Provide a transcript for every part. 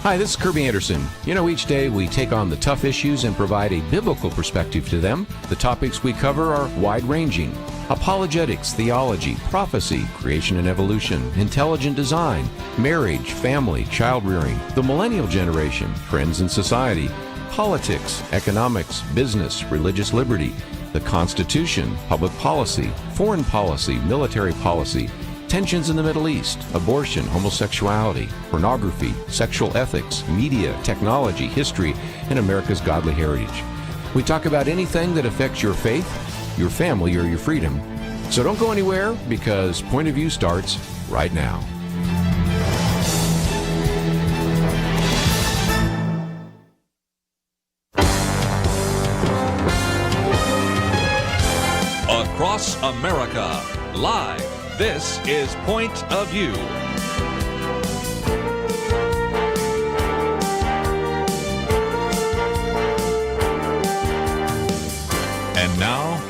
Hi, this is Kerby Anderson. You know, each day we take on the tough issues and provide a biblical perspective to them. The topics we cover are wide-ranging: apologetics, theology, prophecy, creation and evolution, intelligent design, marriage, family, child-rearing, the millennial generation, trends in society, politics, economics, business, religious liberty, the Constitution, public policy, foreign policy, military policy, tensions in the Middle East, abortion, homosexuality, pornography, sexual ethics, media, technology, history, and America's godly heritage. We talk about anything that affects your faith, your family, or your freedom. So don't go anywhere, because Point of View starts right now. Across America, live. This is Point of View. And now,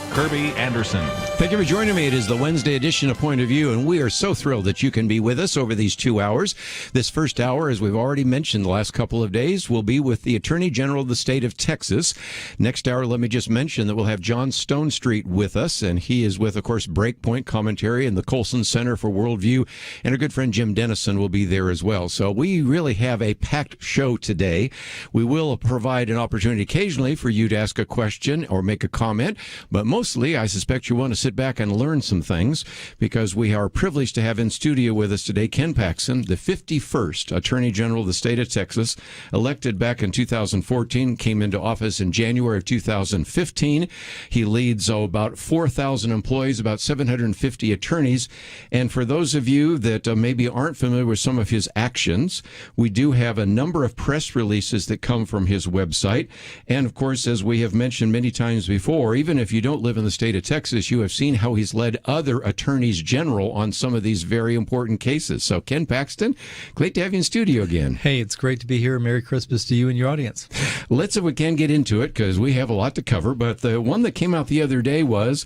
Kerby Anderson. Thank you for joining me. It is the Wednesday edition of Point of View, and we are so thrilled that you can be with us over these 2 hours. This first hour, as we've already mentioned the last couple of days, will be with the Attorney General of the state of Texas. Next hour, let me just mention that we'll have John Stonestreet with us, and he is with, of course, Breakpoint Commentary and the Colson Center for Worldview, and our good friend Jim Denison will be there as well. So we really have a packed show today. We will provide an opportunity occasionally for you to ask a question or make a comment, but mostly I suspect you want to sit back and learn some things, because we are privileged to have in studio with us today Ken Paxton, the 51st Attorney General of the state of Texas, elected back in 2014, came into office in January of 2015. He leads about 4,000 employees, about 750 attorneys. And for those of you that maybe aren't familiar with some of his actions, we do have a number of press releases that come from his website. And of course, as we have mentioned many times before, even if you don't live in the state of Texas, you have seen how he's led other attorneys general on some of these very important cases. So, Ken Paxton, great to have you in studio again. Hey, it's great to be here. Merry Christmas to you and your audience. Let's, if we can, get into it, because we have a lot to cover. But the one that came out the other day was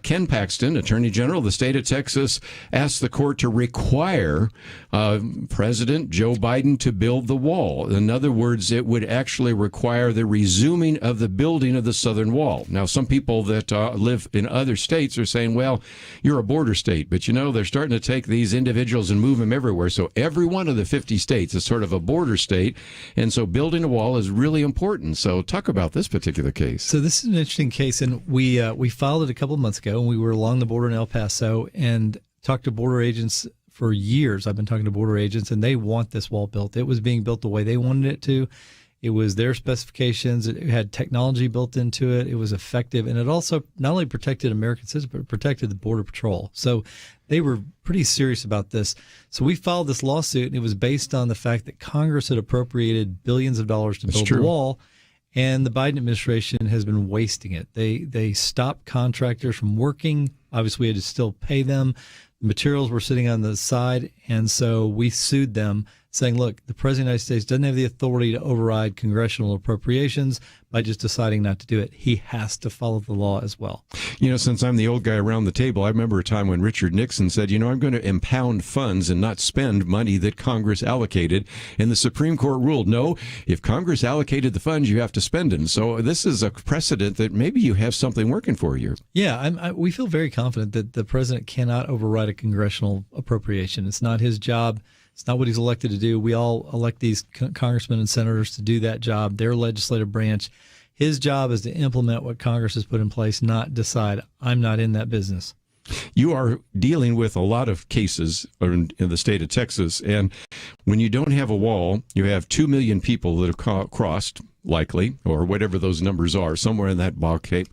Ken Paxton, Attorney General of the state of Texas, asked the court to require President Joe Biden to build the wall. In other words, it would actually require the resuming of the building of the southern wall. Now, some people that live in other states are saying, well, you're a border state, but you know, they're starting to take these individuals and move them everywhere. So every one of the 50 states is sort of a border state. And so building a wall is really important. So talk about this particular case. So this is an interesting case, and we filed it a couple of months ago, and we were along the border in El Paso and talked to border agents for years. I've been talking to border agents, and they want this wall built. It was being built the way they wanted it to. It was their specifications. It had technology built into it. It was effective. And it also not only protected American citizens, but protected the Border Patrol. So they were pretty serious about this. So we filed this lawsuit, and it was based on the fact that Congress had appropriated billions of dollars to build the wall, and the Biden administration has been wasting it. They stopped contractors from working. Obviously, we had to still pay them. The materials were sitting on the side, and so we sued them, saying, look, the President of the United States doesn't have the authority to override congressional appropriations by just deciding not to do it. He has to follow the law as well. You know, since I'm the old guy around the table, I remember a time when Richard Nixon said, you know, I'm going to impound funds and not spend money that Congress allocated. And the Supreme Court ruled, no, if Congress allocated the funds, you have to spend them. So this is a precedent that maybe you have something working for you. Yeah, we feel very confident that the president cannot override a congressional appropriation. It's not his job. It's not what he's elected to do. We all elect these congressmen and senators to do that job, their legislative branch. His job is to implement what Congress has put in place, not decide, I'm not in that business. You are dealing with a lot of cases in the state of Texas, and when you don't have a wall, you have 2 million people that have crossed, likely, or whatever those numbers are, somewhere in that ballpark.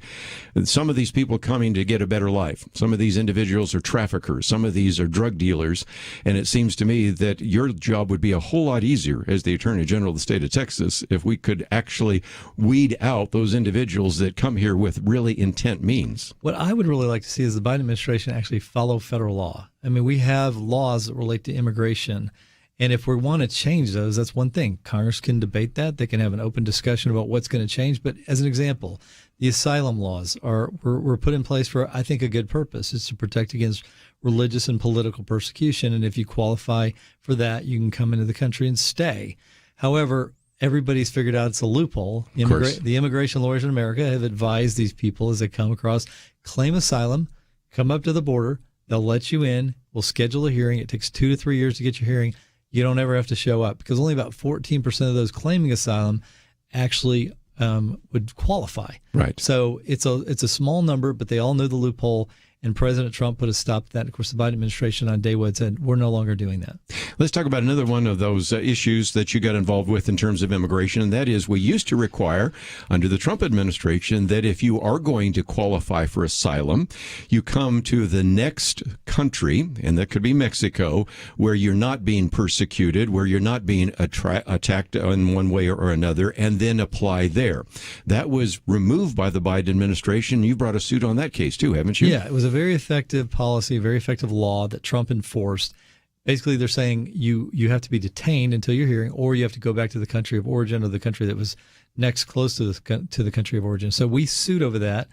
Some of these people coming to get a better life. Some of these individuals are traffickers. Some of these are drug dealers. And it seems to me that your job would be a whole lot easier as the Attorney General of the state of Texas if we could actually weed out those individuals that come here with really intent means. What I would really like to see is the Biden administration actually follow federal law. I mean, we have laws that relate to immigration. And if we want to change those, that's one thing. Congress can debate that. They can have an open discussion about what's going to change. But as an example, the asylum laws were put in place for, I think, a good purpose. It's to protect against religious and political persecution. And if you qualify for that, you can come into the country and stay. However, everybody's figured out it's a loophole. The immigration lawyers in America have advised these people as they come across, claim asylum, come up to the border, they'll let you in, we'll schedule a hearing. It takes 2 to 3 years to get your hearing. You don't ever have to show up because only about 14% of those claiming asylum actually would qualify. Right. So it's a small number, but they all know the loophole. And President Trump put a stop to that. Of course, the Biden administration on day one said, we're no longer doing that. Let's talk about another one of those issues that you got involved with in terms of immigration, and that is we used to require under the Trump administration that if you are going to qualify for asylum, you come to the next country, and that could be Mexico, where you're not being persecuted, where you're not being attacked in one way or another, and then apply there. That was removed by the Biden administration. You brought a suit on that case too, haven't you? Yeah, it was a very effective policy, a very effective law that Trump enforced. Basically, they're saying you have to be detained until your hearing, or you have to go back to the country of origin or the country that was next close to the country of origin. So we sued over that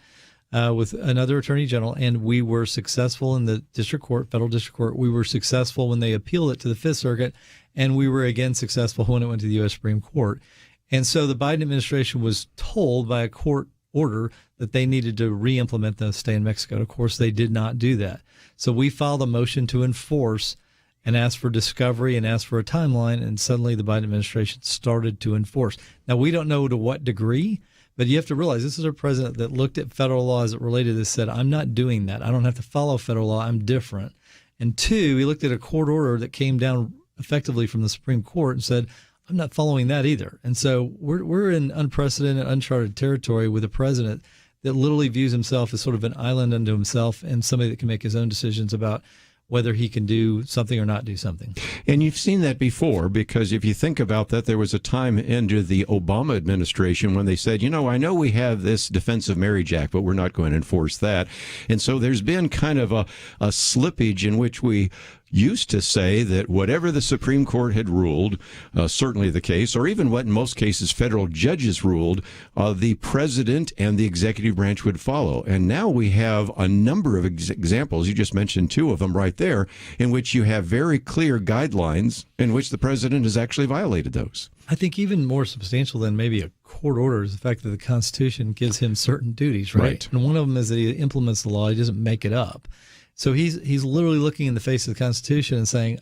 with another attorney general, and we were successful in the district court, federal district court. We were successful when they appealed it to the Fifth Circuit, and we were again successful when it went to the U.S. Supreme Court. And so the Biden administration was told by a court order that they needed to re-implement the stay in Mexico. Of course, they did not do that. So we filed a motion to enforce and ask for discovery and ask for a timeline, and suddenly the Biden administration started to enforce. Now, we don't know to what degree, but you have to realize this is a president that looked at federal law as it related to this, said, I'm not doing that. I don't have to follow federal law. I'm different. And two, he looked at a court order that came down effectively from the Supreme Court and said, I'm not following that either. And so we're in unprecedented, uncharted territory with a president that literally views himself as sort of an island unto himself and somebody that can make his own decisions about whether he can do something or not do something. And you've seen that before, because if you think about that, there was a time under the Obama administration when they said, I know we have this Defense of Marriage Act, but we're not going to enforce that. And so there's been kind of a slippage in which we used to say that whatever the Supreme Court had ruled, certainly the case, or even what in most cases federal judges ruled, the president and the executive branch would follow. And now we have a number of examples, you just mentioned two of them right there, in which you have very clear guidelines in which the president has actually violated those. I think even more substantial than maybe a court order is the fact that the Constitution gives him certain duties, right? And one of them is that he implements the law, he doesn't make it up. So he's literally looking in the face of the Constitution and saying,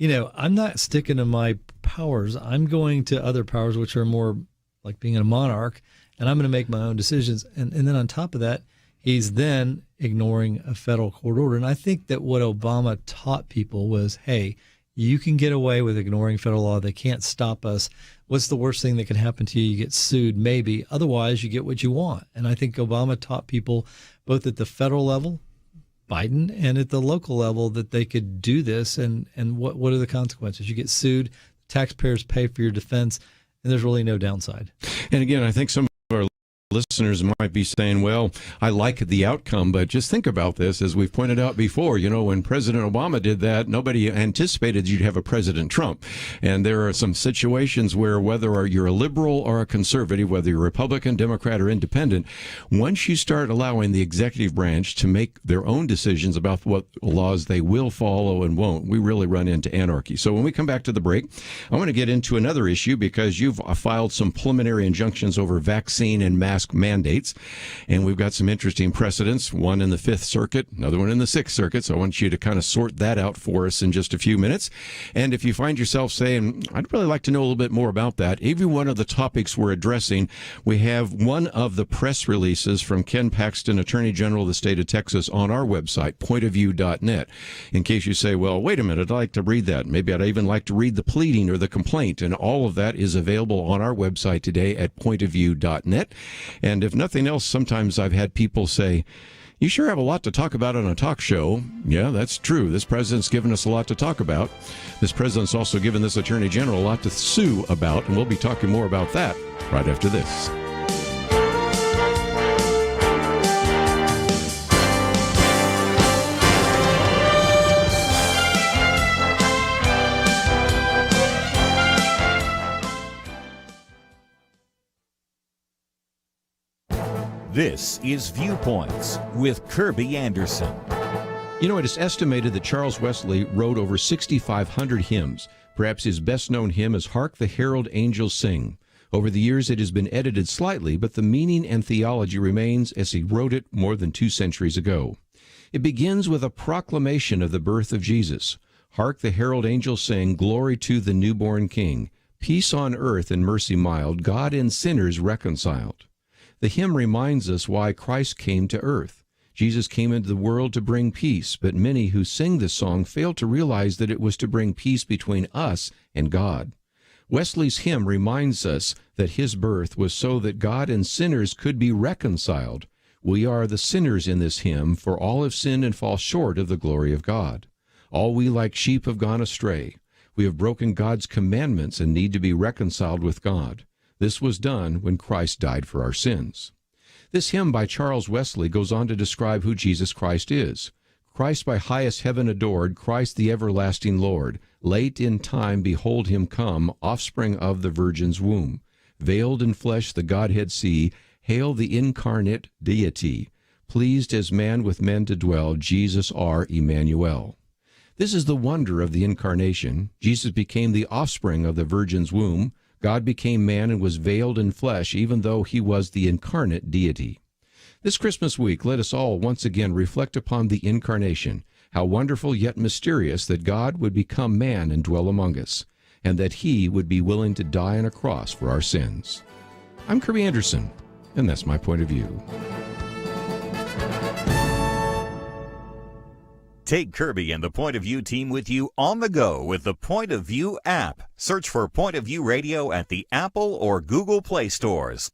I'm not sticking to my powers. I'm going to other powers, which are more like being a monarch, and I'm going to make my own decisions. And then on top of that, he's then ignoring a federal court order. And I think that what Obama taught people was, hey, you can get away with ignoring federal law. They can't stop us. What's the worst thing that can happen to you? You get sued, maybe. Otherwise, you get what you want. And I think Obama taught people both at the federal level, Biden, and at the local level that they could do this, and what are the consequences? You get sued, taxpayers pay for your defense, and there's really no downside. And again, I think some of our listeners might be saying, well, I like the outcome, but just think about this. As we've pointed out before, when President Obama did that, nobody anticipated you'd have a President Trump. And there are some situations where whether you're a liberal or a conservative, whether you're Republican, Democrat, or independent, once you start allowing the executive branch to make their own decisions about what laws they will follow and won't, we really run into anarchy. So when we come back to the break, I want to get into another issue because you've filed some preliminary injunctions over vaccine and mask mandates, and we've got some interesting precedents, one in the Fifth Circuit, another one in the Sixth Circuit, so I want you to kind of sort that out for us in just a few minutes. And if you find yourself saying, I'd really like to know a little bit more about that, every one of the topics we're addressing, we have one of the press releases from Ken Paxton, Attorney General of the state of Texas, on our website, pointofview.net, in case you say, well, wait a minute, I'd like to read that. Maybe I'd even like to read the pleading or the complaint, and all of that is available on our website today at pointofview.net. And if nothing else, sometimes I've had people say, you sure have a lot to talk about on a talk show. Yeah, that's true. This president's given us a lot to talk about. This president's also given this attorney general a lot to sue about, and we'll be talking more about that right after this. This is Viewpoints with Kerby Anderson. It is estimated that Charles Wesley wrote over 6,500 hymns, Perhaps his best-known hymn is Hark the Herald Angels Sing. Over the years, it has been edited slightly, but the meaning and theology remains as he wrote it more than 2 centuries ago. It begins with a proclamation of the birth of Jesus. Hark the herald angels sing, glory to the newborn King. Peace on earth and mercy mild, God and sinners reconciled. The hymn reminds us why Christ came to earth. Jesus came into the world to bring peace, but many who sing this song fail to realize that it was to bring peace between us and God. Wesley's hymn reminds us that his birth was so that God and sinners could be reconciled. We are the sinners in this hymn, for all have sinned and fall short of the glory of God. All we like sheep have gone astray. We have broken God's commandments and need to be reconciled with God. This was done when Christ died for our sins. This hymn by Charles Wesley goes on to describe who Jesus Christ is. Christ by highest heaven adored, Christ the everlasting Lord. Late in time behold him come, offspring of the Virgin's womb. Veiled in flesh the Godhead see, hail the incarnate deity. Pleased as man with men to dwell, Jesus our Emmanuel. This is the wonder of the incarnation. Jesus became the offspring of the Virgin's womb. God became man and was veiled in flesh, even though he was the incarnate deity. This Christmas week, let us all once again reflect upon the incarnation, how wonderful yet mysterious that God would become man and dwell among us, and that he would be willing to die on a cross for our sins. I'm Kerby Anderson, and that's my point of view. Take Kerby and the Point of View team with you on the go with the Point of View app. Search for Point of View Radio at the Apple or Google Play stores.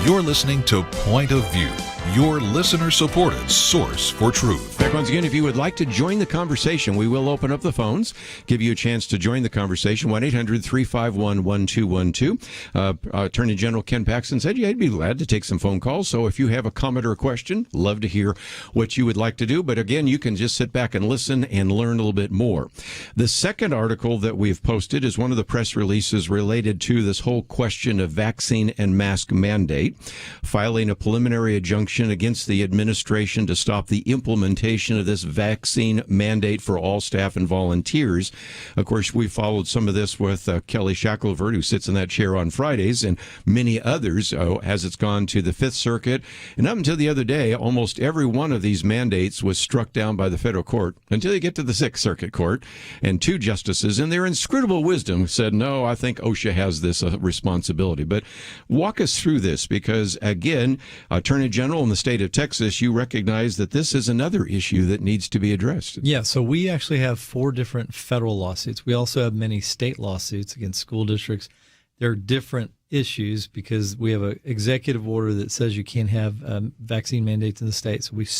You're listening to Point of View, your listener-supported source for truth. Back once again, if you would like to join the conversation, we will open up the phones, give you a chance to join the conversation. 1-800-351-1212. Attorney General Ken Paxton said, yeah, he'd be glad to take some phone calls. So if you have a comment or a question, love to hear what you would like to do. But again, you can just sit back and listen and learn a little bit more. The second article that we've posted is one of the press releases related to this whole question of vaccine and mask mandate, filing a preliminary injunction against the administration to stop the implementation of this vaccine mandate for all staff and volunteers. Of course, we followed some of this with Kelly Shackelford, who sits in that chair on Fridays, and many others as it's gone to the Fifth Circuit. And up until the other day, almost every one of these mandates was struck down by the federal court until you get to the Sixth Circuit Court. And 2 justices, in their inscrutable wisdom, said, no, I think OSHA has this responsibility. But walk us through this, because, again, Attorney General in the state of Texas, you recognize that this is another issue that needs to be addressed. Yeah, so we actually have 4 different federal lawsuits. We also have many state lawsuits against school districts. There are different issues because we have an executive order that says you can't have vaccine mandates in the state. So we can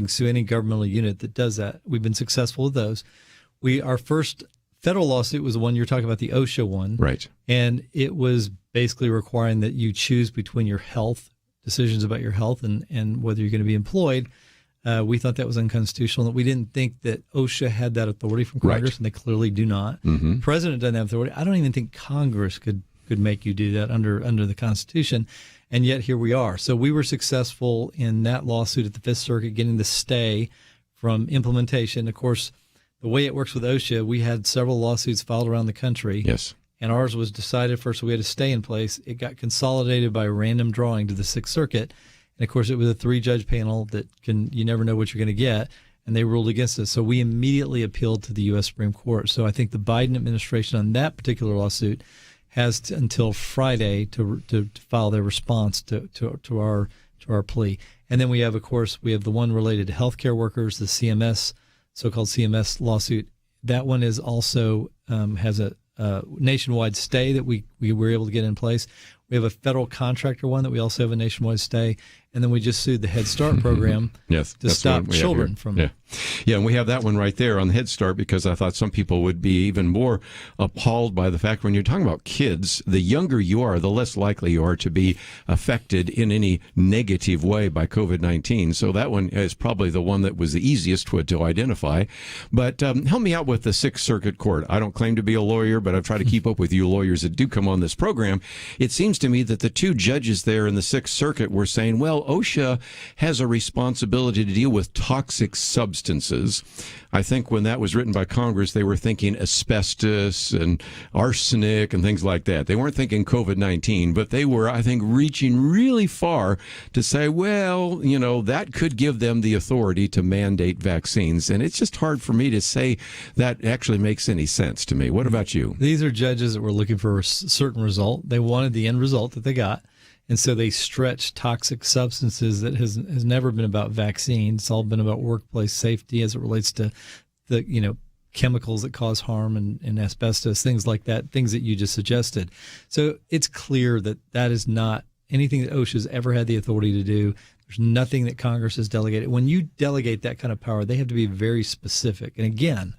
sue any governmental unit that does that. We've been successful with those. Our first federal lawsuit was the one you're talking about, the OSHA one. Right. And it was basically requiring that you choose between your health, decisions about your health, and whether you're going to be employed. We thought that was unconstitutional, that we didn't think that OSHA had that authority from Congress, and they clearly do not. Mm-hmm. The president doesn't have authority. I don't even think Congress could make you do that under the Constitution, and yet here we are. So we were successful in that lawsuit at the Fifth Circuit, getting the stay from implementation. Of course, the way it works with OSHA, we had several lawsuits filed around the country. Yes. And ours was decided first, so we had to stay in place. It got consolidated by random drawing to the Sixth Circuit. And, of course, it was a 3-judge panel that you never know what you're going to get. and they ruled against us. So we immediately appealed to the U.S. Supreme Court. So I think the Biden administration on that particular lawsuit has until Friday to file their response to our plea. And then we have, of course, the one related to healthcare workers, the CMS, so-called CMS lawsuit. That one is also has a nationwide stay that we were able to get in place. We have a federal contractor one that we also have a nationwide stay. And then we just sued the Head Start program to stop children from. Yeah, and we have that one right there on the Head Start, because I thought some people would be even more appalled by the fact when you're talking about kids, the younger you are, the less likely you are to be affected in any negative way by COVID-19. So that one is probably the one that was the easiest to identify. But help me out with the Sixth Circuit Court. I don't claim to be a lawyer, but I've tried to keep up with you lawyers that do come on this program. It seems to me that the two judges there in the Sixth Circuit were saying, well, OSHA has a responsibility to deal with toxic substances. I think when that was written by Congress, they were thinking asbestos and arsenic and things like that. They weren't thinking COVID-19, but they were, I think, reaching really far to say, well, that could give them the authority to mandate vaccines. And it's just hard for me to say that actually makes any sense to me. What about you? These are judges that were looking for a certain result. They wanted the end result that they got. And so they stretch toxic substances that has never been about vaccines. It's all been about workplace safety as it relates to the, chemicals that cause harm and asbestos, things like that, things that you just suggested. So it's clear that is not anything that OSHA has ever had the authority to do. There's nothing that Congress has delegated. When you delegate that kind of power, they have to be very specific. And again,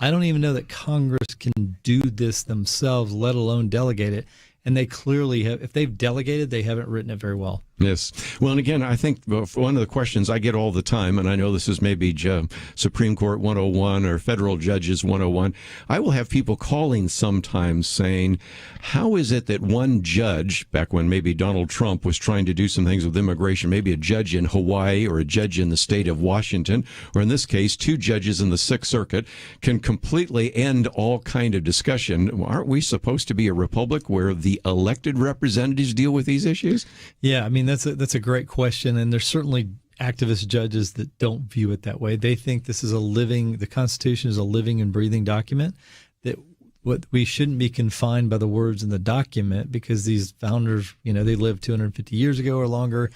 I don't even know that Congress can do this themselves, let alone delegate it. And they clearly have, if they've delegated, they haven't written it very well. Yes. Well, and again, I think one of the questions I get all the time, and I know this is maybe Supreme Court 101 or Federal Judges 101, I will have people calling sometimes saying, how is it that one judge, back when maybe Donald Trump was trying to do some things with immigration, maybe a judge in Hawaii or a judge in the state of Washington, or in this case, two judges in the Sixth Circuit, can completely end all kind of discussion? Aren't we supposed to be a republic where the elected representatives deal with these issues? Yeah, I mean, that's a great question, and there's certainly activist judges that don't view it that way. They think this is the Constitution is a living and breathing document, that what we shouldn't be confined by the words in the document, because these founders, they lived 250 years ago or longer,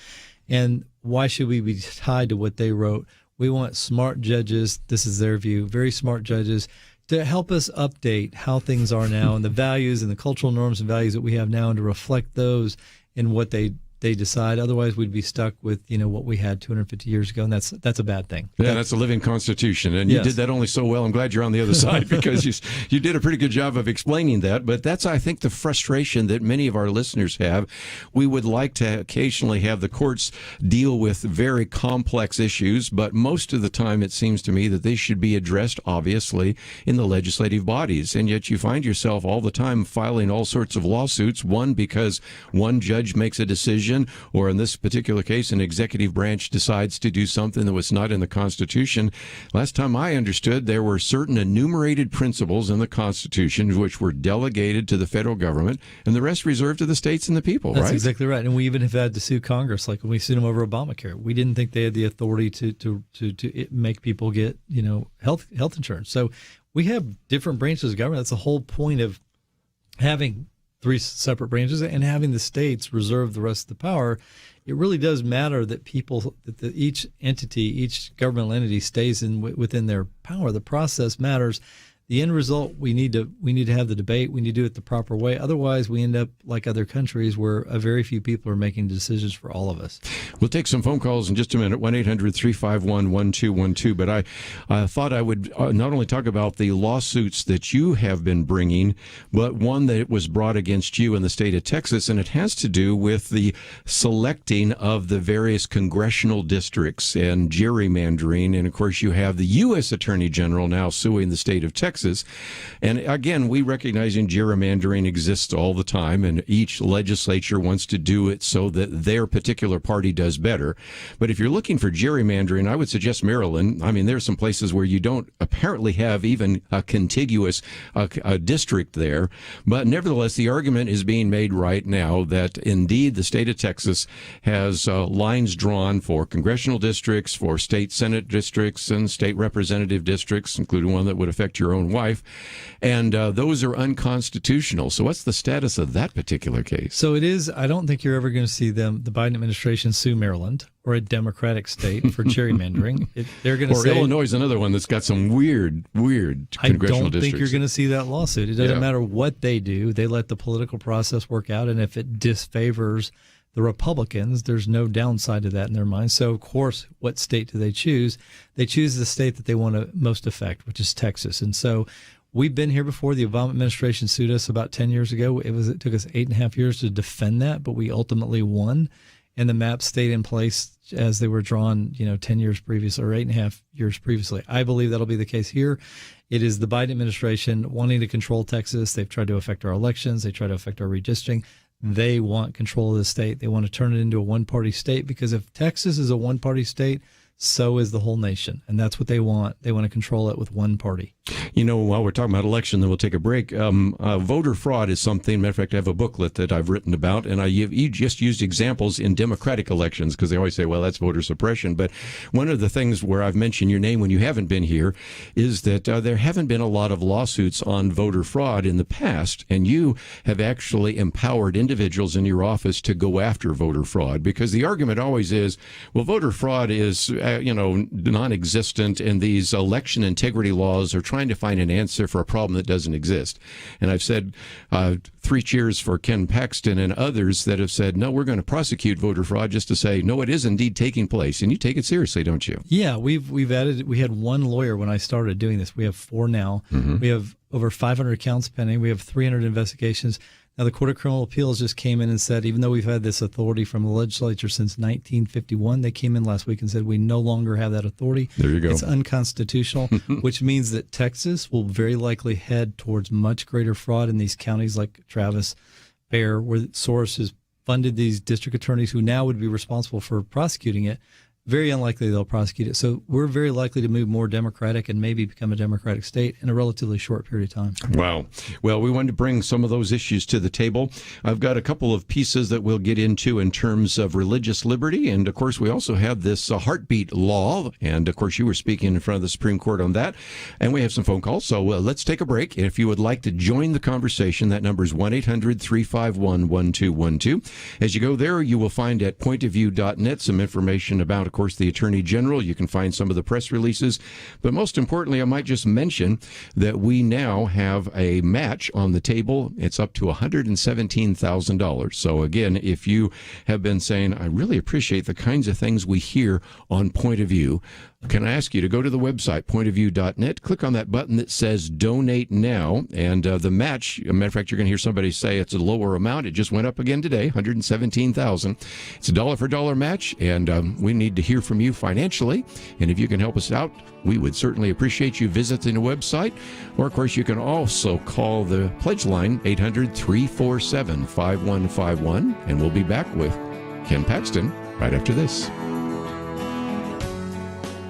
and why should we be tied to what they wrote? We want smart judges, this is their view, very smart judges, to help us update how things are now and the values and the cultural norms and values that we have now, and to reflect those in what they decide. Otherwise, we'd be stuck with what we had 250 years ago, and that's a bad thing. Yeah, that's a living Constitution, and yes. You did that only so well. I'm glad you're on the other side, because you did a pretty good job of explaining that. But that's, I think, the frustration that many of our listeners have. We would like to occasionally have the courts deal with very complex issues, but most of the time it seems to me that they should be addressed, obviously, in the legislative bodies. And yet you find yourself all the time filing all sorts of lawsuits, one because one judge makes a decision, or in this particular case, an executive branch decides to do something that was not in the Constitution. Last time I understood, there were certain enumerated principles in the Constitution which were delegated to the federal government, and the rest reserved to the states and the people, That's right? That's exactly right. And we even have had to sue Congress, like when we sued them over Obamacare. We didn't think they had the authority to make people get, health insurance. So we have different branches of government. That's the whole point of having three separate branches and having the states reserve the rest of the power. It really does matter that each entity, each governmental entity stays within their power. The process matters. The end result, we need to have the debate. We need to do it the proper way. Otherwise, we end up like other countries where a very few people are making decisions for all of us. We'll take some phone calls in just a minute, 1-800-351-1212. But I thought I would not only talk about the lawsuits that you have been bringing, but one that was brought against you in the state of Texas, and it has to do with the selecting of the various congressional districts and gerrymandering. And, of course, you have the U.S. Attorney General now suing the state of Texas Texas. And again, we recognizing gerrymandering exists all the time, and each legislature wants to do it so that their particular party does better. But if you're looking for gerrymandering, I would suggest Maryland. I mean, there's some places where you don't apparently have even a contiguous a district there. But nevertheless, the argument is being made right now that indeed the state of Texas has lines drawn for congressional districts, for state Senate districts, and state representative districts, including one that would affect your own wife. And those are unconstitutional. So what's the status of that particular case? So it is. I don't think you're ever going to see the Biden administration sue Maryland or a Democratic state for gerrymandering. They're going to say, Illinois is another one that's got some weird congressional districts. I don't think you're going to see that lawsuit. It doesn't matter what they do. They let the political process work out, and if it disfavors the Republicans, there's no downside to that in their mind. So, of course, what state do they choose? They choose the state that they want to most affect, which is Texas. And so we've been here before. The Obama administration sued us about 10 years ago. It took us 8.5 years to defend that, but we ultimately won. And the maps stayed in place as they were drawn, 10 years previous or 8.5 years previously. I believe that'll be the case here. It is the Biden administration wanting to control Texas. They've tried to affect our elections. They try to affect our redistricting. They want control of the state. They want to turn it into a one-party state, because if Texas is a one-party state, so is the whole nation. And that's what they want. They want to control it with one party. While we're talking about election, then we'll take a break. Voter fraud is something. Matter of fact, I have a booklet that I've written about, and you just used examples in Democratic elections, because they always say, well, that's voter suppression. But one of the things where I've mentioned your name when you haven't been here is that there haven't been a lot of lawsuits on voter fraud in the past, and you have actually empowered individuals in your office to go after voter fraud, because the argument always is, well, voter fraud is non-existent, and these election integrity laws are trying to find an answer for a problem that doesn't exist. And I've said 3 cheers for Ken Paxton and others that have said, no, we're going to prosecute voter fraud, just to say, no, it is indeed taking place. And you take it seriously, don't you? Yeah, we've added. We had 1 lawyer when I started doing this. We have 4 now. Mm-hmm. We have over 500 counts pending. We have 300 investigations. Now, the Court of Criminal Appeals just came in and said, even though we've had this authority from the legislature since 1951, they came in last week and said we no longer have that authority. There you go. It's unconstitutional, which means that Texas will very likely head towards much greater fraud in these counties like Travis, Bear, where Soros has funded these district attorneys who now would be responsible for prosecuting it. Very unlikely they'll prosecute it. So we're very likely to move more Democratic and maybe become a Democratic state in a relatively short period of time. Wow. Well, we wanted to bring some of those issues to the table. I've got a couple of pieces that we'll get into in terms of religious liberty. And, of course, we also have this heartbeat law. And, of course, you were speaking in front of the Supreme Court on that. And we have some phone calls. So let's take a break. And if you would like to join the conversation, that number is 1-800-351-1212. As you go there, you will find at pointofview.net some information about, of course, the Attorney General. You can find some of the press releases. But most importantly, I might just mention that we now have a match on the table. It's up to $117,000. So again, if you have been saying, I really appreciate the kinds of things we hear on Point of View, can I ask you to go to the website, pointofview.net, click on that button that says Donate Now, and the match, as a matter of fact, you're going to hear somebody say it's a lower amount. It just went up again today, $117,000. It's a dollar-for-dollar match, and we need to hear from you financially, and if you can help us out, we would certainly appreciate you visiting the website, or, of course, you can also call the pledge line, 800-347-5151, and we'll be back with Ken Paxton right after this.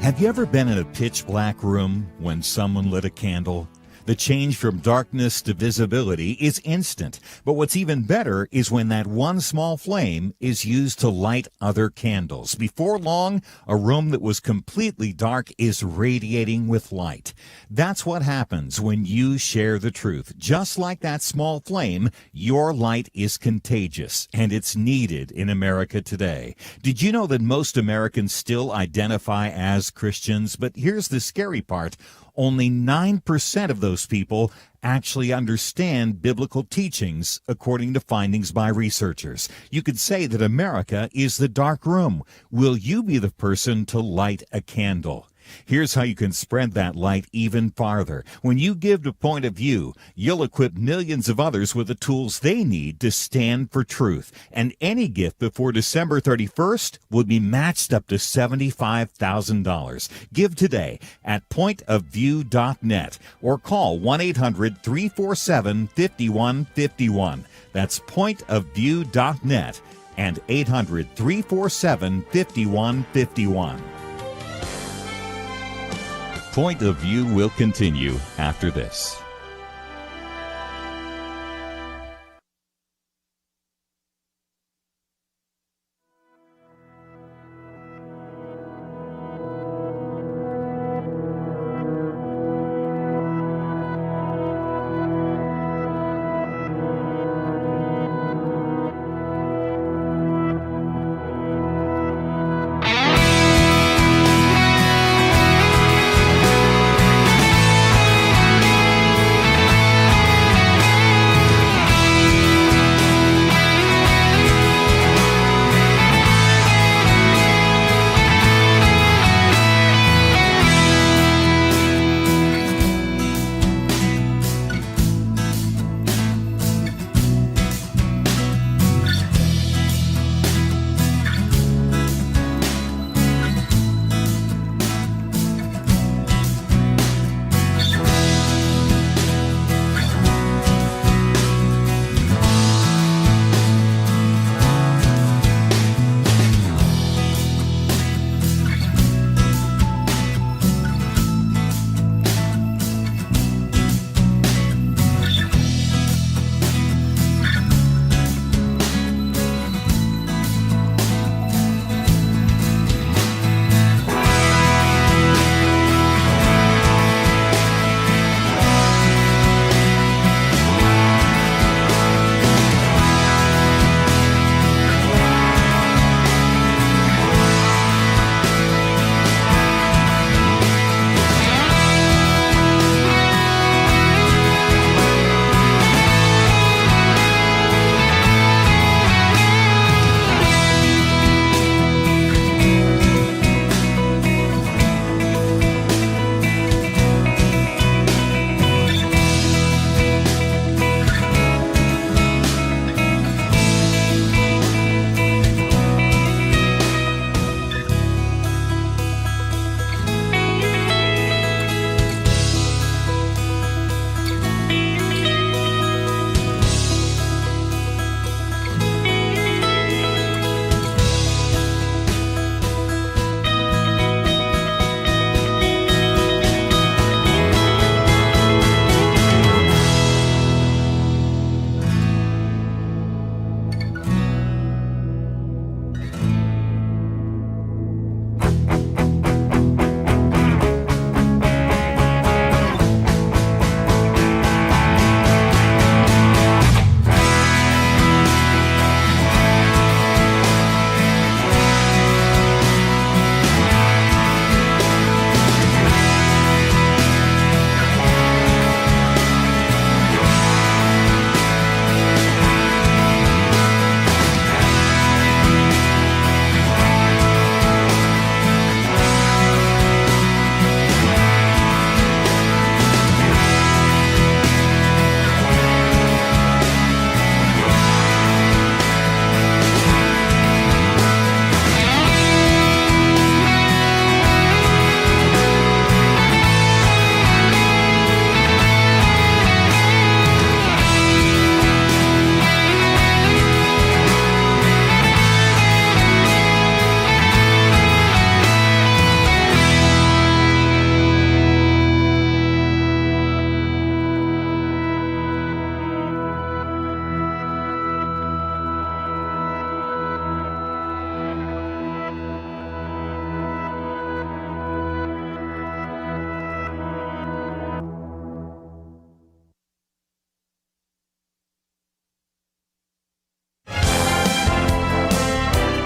Have you ever been in a pitch black room when someone lit a candle? The change from darkness to visibility is instant. But what's even better is when that one small flame is used to light other candles. Before long, a room that was completely dark is radiating with light. That's what happens when you share the truth. Just like that small flame, your light is contagious, and it's needed in America today. Did you know that most Americans still identify as Christians? But here's the scary part. Only 9% of those people actually understand biblical teachings, according to findings by researchers. You could say that America is the dark room. Will you be the person to light a candle? Here's how you can spread that light even farther. When you give to Point of View, you'll equip millions of others with the tools they need to stand for truth. And any gift before December 31st will be matched up to $75,000. Give today at pointofview.net or call 1-800-347-5151. That's pointofview.net and 800-347-5151. Point of View will continue after this.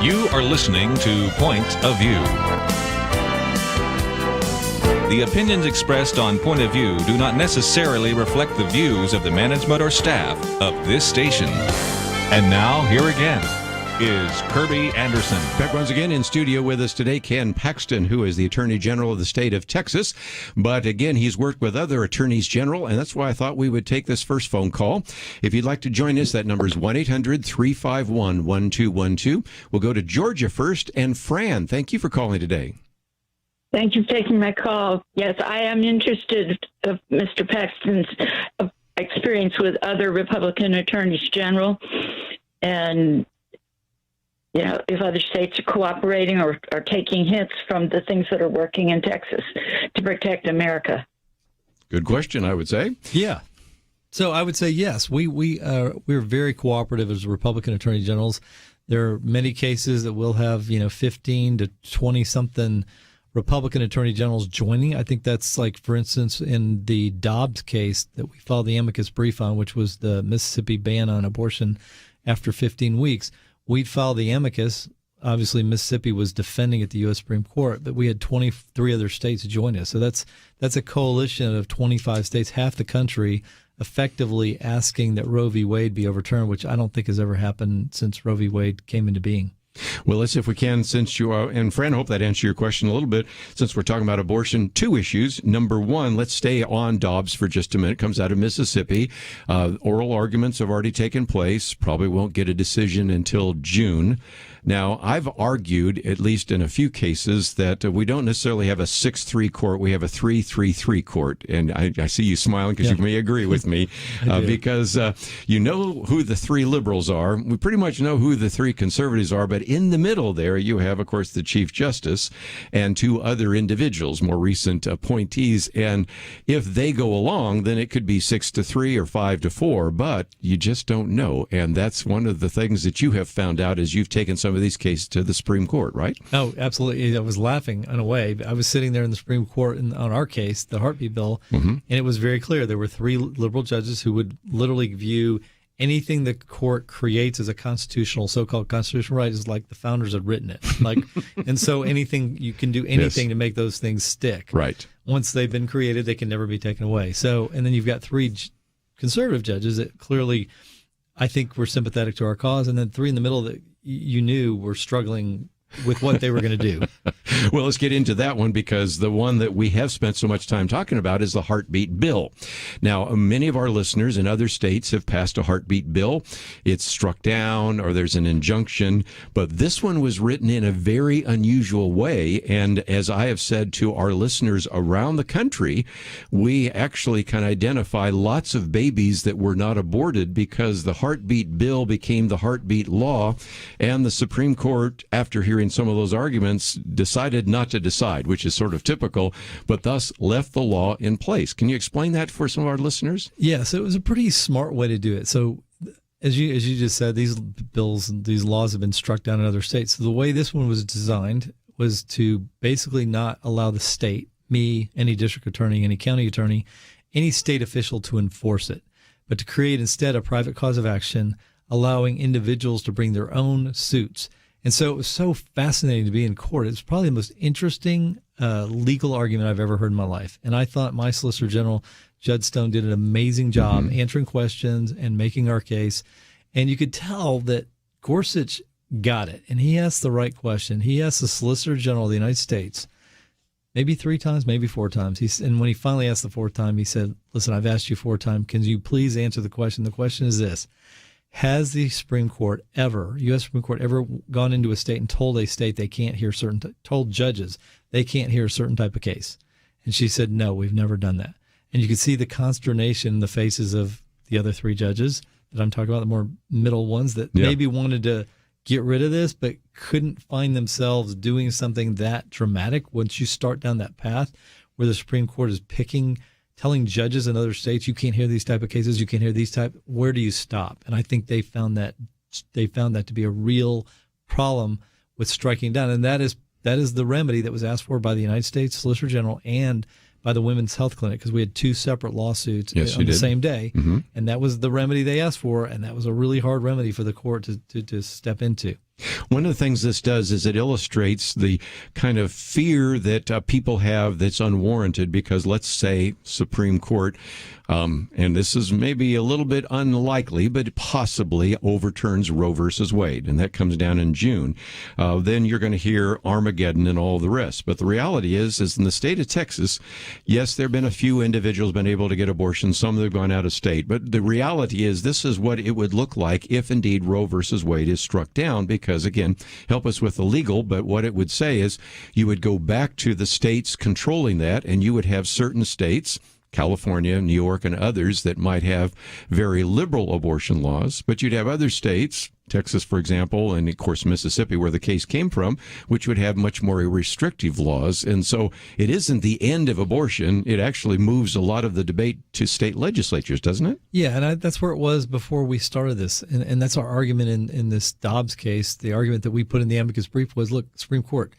You are listening to Point of View. The opinions expressed on Point of View do not necessarily reflect the views of the management or staff of this station. And now, here again, is Kerby Anderson. Back once again in studio with us today, Ken Paxton, who is the Attorney General of the state of Texas. But again, he's worked with other attorneys general, and that's why I thought we would take this first phone call. If you'd like to join us, that number is 1-800-351-1212. We'll go to Georgia first. And Fran, thank you for calling today. Thank you for taking my call. Yes, I am interested of Mr. Paxton's experience with other Republican attorneys general, and if other states are cooperating or are taking hints from the things that are working in Texas to protect America. Good question, I would say. Yeah. So I would say yes. We're very cooperative as Republican attorney generals. There are many cases that we'll have 15 to 20 something Republican attorney generals joining. I think that's like, for instance, in the Dobbs case that we filed the amicus brief on, which was the Mississippi ban on abortion after 15 weeks. We filed the amicus. Obviously, Mississippi was defending at the U.S. Supreme Court, but we had 23 other states join us. So that's a coalition of 25 states, half the country, effectively asking that Roe v. Wade be overturned, which I don't think has ever happened since Roe v. Wade came into being. Well, let's see if we can, since you are, and Fran, I hope that answered your question a little bit, since we're talking about abortion. Two issues. Number one, let's stay on Dobbs for just a minute. It comes out of Mississippi. Oral arguments have already taken place. Probably won't get a decision until June. Now, I've argued, at least in a few cases, that we don't necessarily have a 6-3 court. We have a 3-3-3 court. And I see you smiling because you may agree with me, because you know who the three liberals are. We pretty much know who the three conservatives are. But in the middle there, you have, of course, the Chief Justice and two other individuals, more recent appointees. And if they go along, then it could be 6-3 or 5-4. But you just don't know. And that's one of the things that you have found out as you've taken some of these cases to the Supreme Court, right? Oh, absolutely. I was laughing in a way. I was sitting there in the Supreme Court on our case, the heartbeat bill, and it was very clear. There were three liberal judges who would literally view anything the court creates as a constitutional, so-called constitutional right is like the founders had written it. And so anything, you can do anything to make those things stick. Right. Once they've been created, they can never be taken away. So, and then you've got three conservative judges that clearly, I think, were sympathetic to our cause, and then three in the middle that you knew were struggling with what they were going to do. Well, let's get into that one, because the one that we have spent so much time talking about is the heartbeat bill. Now, many of our listeners in other states have passed a heartbeat bill. It's struck down or there's an injunction, but this one was written in a very unusual way. And as I have said to our listeners around the country, we actually can identify lots of babies that were not aborted because the heartbeat bill became the heartbeat law, and the Supreme Court, after hearing some of those arguments, decided not to decide, which is sort of typical, but thus left the law in place. Can you explain that for some of our listeners? Yes, it was a pretty smart way to do it. So as you just said, these bills and these laws have been struck down in other states. So the way this one was designed was to basically not allow the state, me, any district attorney, any county attorney, any state official to enforce it, but to create instead a private cause of action, allowing individuals to bring their own suits. And so it was so fascinating to be in court. It's probably the most interesting legal argument I've ever heard in my life. And I thought my Solicitor General, Judd Stone, did an amazing job answering questions and making our case. And you could tell that Gorsuch got it. And he asked the right question. He asked the Solicitor General of the United States maybe 3 times, maybe 4 times. And when he finally asked the 4th time, he said, listen, I've asked you 4 times. Can you please answer the question? The question is this. Has the Supreme Court ever, U.S. Supreme Court, ever gone into a state and told a state they can't hear told judges they can't hear a certain type of case? And she said, no, we've never done that. And you could see the consternation in the faces of the other 3 judges that I'm talking about, the more middle ones that maybe wanted to get rid of this, but couldn't find themselves doing something that dramatic. Once you start down that path where the Supreme Court is telling judges in other states, you can't hear these type of cases, you can't hear these type, where do you stop? And I think they found that to be a real problem with striking down. And that is the remedy that was asked for by the United States Solicitor General and by the Women's Health Clinic, because we had 2 separate lawsuits on the same day. And that was the remedy they asked for, and that was a really hard remedy for the court to step into. One of the things this does is it illustrates the kind of fear that people have that's unwarranted because, let's say, Supreme Court, and this is maybe a little bit unlikely, but possibly overturns Roe versus Wade, and that comes down in June. Then you're going to hear Armageddon and all the rest. But the reality is in the state of Texas, yes, there have been a few individuals been able to get abortions. Some have gone out of state. But the reality is this is what it would look like if indeed Roe versus Wade is struck down, because, again, help us with the legal, but what it would say is you would go back to the states controlling that, and you would have certain states, California, New York, and others, that might have very liberal abortion laws, but you'd have other states, Texas, for example, and of course Mississippi, where the case came from, which would have much more restrictive laws. And so it isn't the end of abortion. It actually moves a lot of the debate to state legislatures, doesn't it? Yeah, and that's where it was before we started this. And that's our argument in this Dobbs case. The argument that we put in the amicus brief was, look, Supreme Court,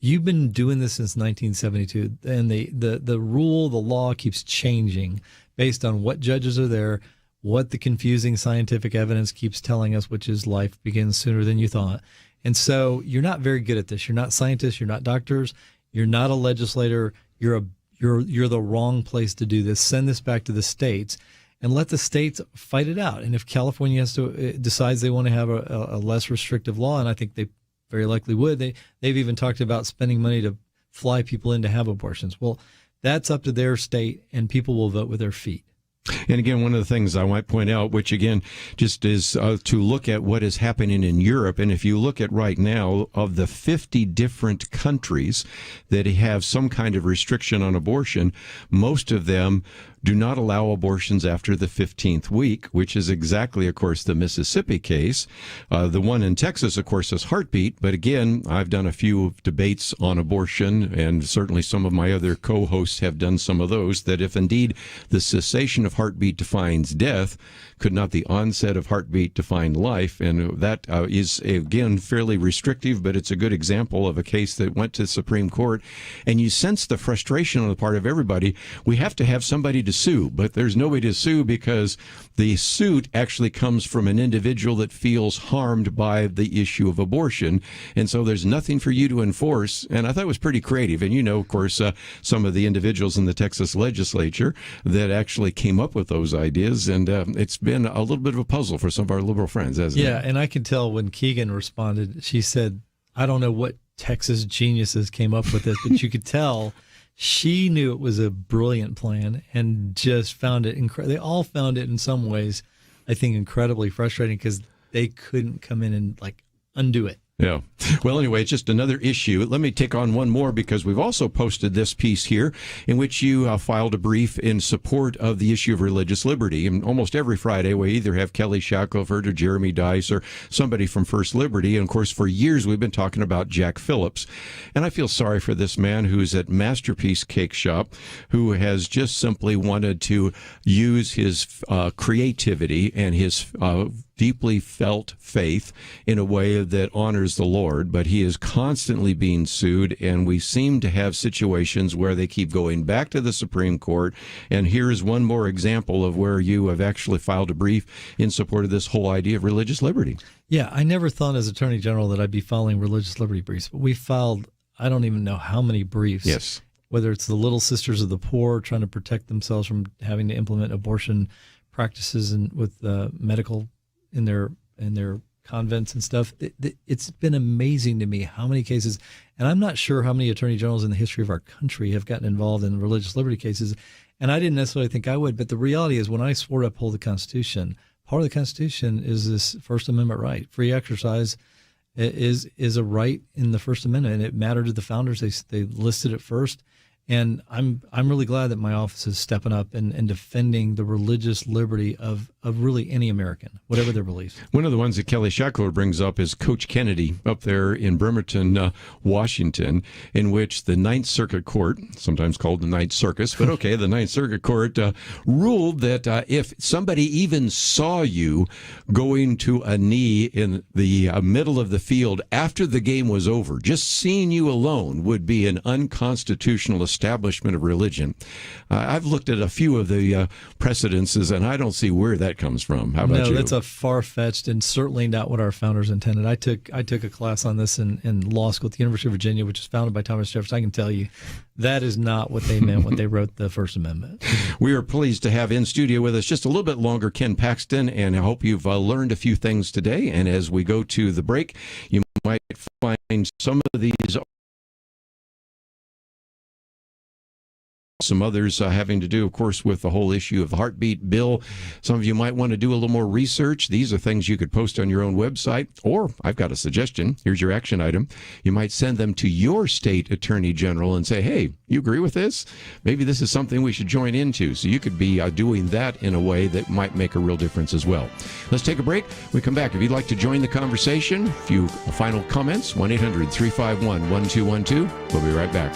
you've been doing this since 1972, and the rule, the law keeps changing based on what judges are there, what the confusing scientific evidence keeps telling us, which is life begins sooner than you thought. And so you're not very good at this. You're not scientists. You're not doctors. You're not a legislator. You're the wrong place to do this. Send this back to the states and let the states fight it out. And if California decides they want to have a less restrictive law, and I think they very likely would. They've even talked about spending money to fly people in to have abortions. Well, that's up to their state, and people will vote with their feet. And again, one of the things I might point out, which again just is to look at what is happening in Europe. And if you look at right now, of the 50 different countries that have some kind of restriction on abortion, most of them do not allow abortions after the 15th week, which is exactly, of course, the Mississippi case. The one in Texas, of course, is Heartbeat. But again, I've done a few debates on abortion, and certainly some of my other co-hosts have done some of those, that if indeed the cessation of heartbeat defines death, could not the onset of heartbeat define life? And that is, again, fairly restrictive, but it's a good example of a case that went to the Supreme Court. And you sense the frustration on the part of everybody. We have to have somebody to sue, but there's nobody to sue because the suit actually comes from an individual that feels harmed by the issue of abortion. And so there's nothing for you to enforce. And I thought it was pretty creative. And you know, of course, some of the individuals in the Texas legislature that actually came up with those ideas. And it's been a little bit of a puzzle for some of our liberal friends, hasn't it? Yeah, and I can tell when Keegan responded, she said, I don't know what Texas geniuses came up with this, but you could tell she knew it was a brilliant plan and just found it incredible. They all found it in some ways, I think, incredibly frustrating because they couldn't come in and undo it. Yeah. Well, anyway, it's just another issue. Let me take on one more because we've also posted this piece here in which you filed a brief in support of the issue of religious liberty. And almost every Friday, we either have Kelly Shackelford or Jeremy Dice or somebody from First Liberty. And, of course, for years we've been talking about Jack Phillips. And I feel sorry for this man who's at Masterpiece Cake Shop who has just simply wanted to use his creativity and his deeply felt faith in a way that honors the Lord, but he is constantly being sued, and we seem to have situations where they keep going back to the Supreme Court. And here is one more example of where you have actually filed a brief in support of this whole idea of religious liberty. Yeah, I never thought as Attorney General that I'd be filing religious liberty briefs, but we filed, I don't even know how many briefs. Yes. Whether it's the Little Sisters of the Poor trying to protect themselves from having to implement abortion practices and with medical in their convents and stuff. It's been amazing to me how many cases, and I'm not sure how many attorney generals in the history of our country have gotten involved in religious liberty cases, and I didn't necessarily think I would, but the reality is when I swore to uphold the Constitution, part of the Constitution is this First Amendment right. Free exercise is a right in the First Amendment, and it mattered to the founders. They listed it first. And I'm really glad that my office is stepping up and defending the religious liberty of really any American, whatever their beliefs. One of the ones that Kelly Shackler brings up is Coach Kennedy up there in Bremerton, Washington, in which the Ninth Circuit Court, sometimes called the Ninth Circus, but okay, the Ninth Circuit Court ruled that if somebody even saw you going to a knee in the middle of the field after the game was over, just seeing you alone would be an unconstitutional establishment of religion. I've looked at a few of the precedences, and I don't see where that comes from. How about you? No, that's a far-fetched and certainly not what our founders intended. I took a class on this in law school at the University of Virginia, which was founded by Thomas Jefferson. I can tell you that is not what they meant when they wrote the First Amendment. We are pleased to have in studio with us just a little bit longer Ken Paxton, and I hope you've learned a few things today. And as we go to the break, you might find some of these, some others having to do, of course, with the whole issue of the heartbeat bill. Some of you might want to do a little more research. These are things you could post on your own website, or I've got a suggestion. Here's your action item. You might send them to your state attorney general and say, hey, you agree with this? Maybe this is something we should join into. So you could be doing that in a way that might make a real difference as well. Let's take a break. We come back. If you'd like to join the conversation, a few final comments, 1-800-351-1212. We'll be right back.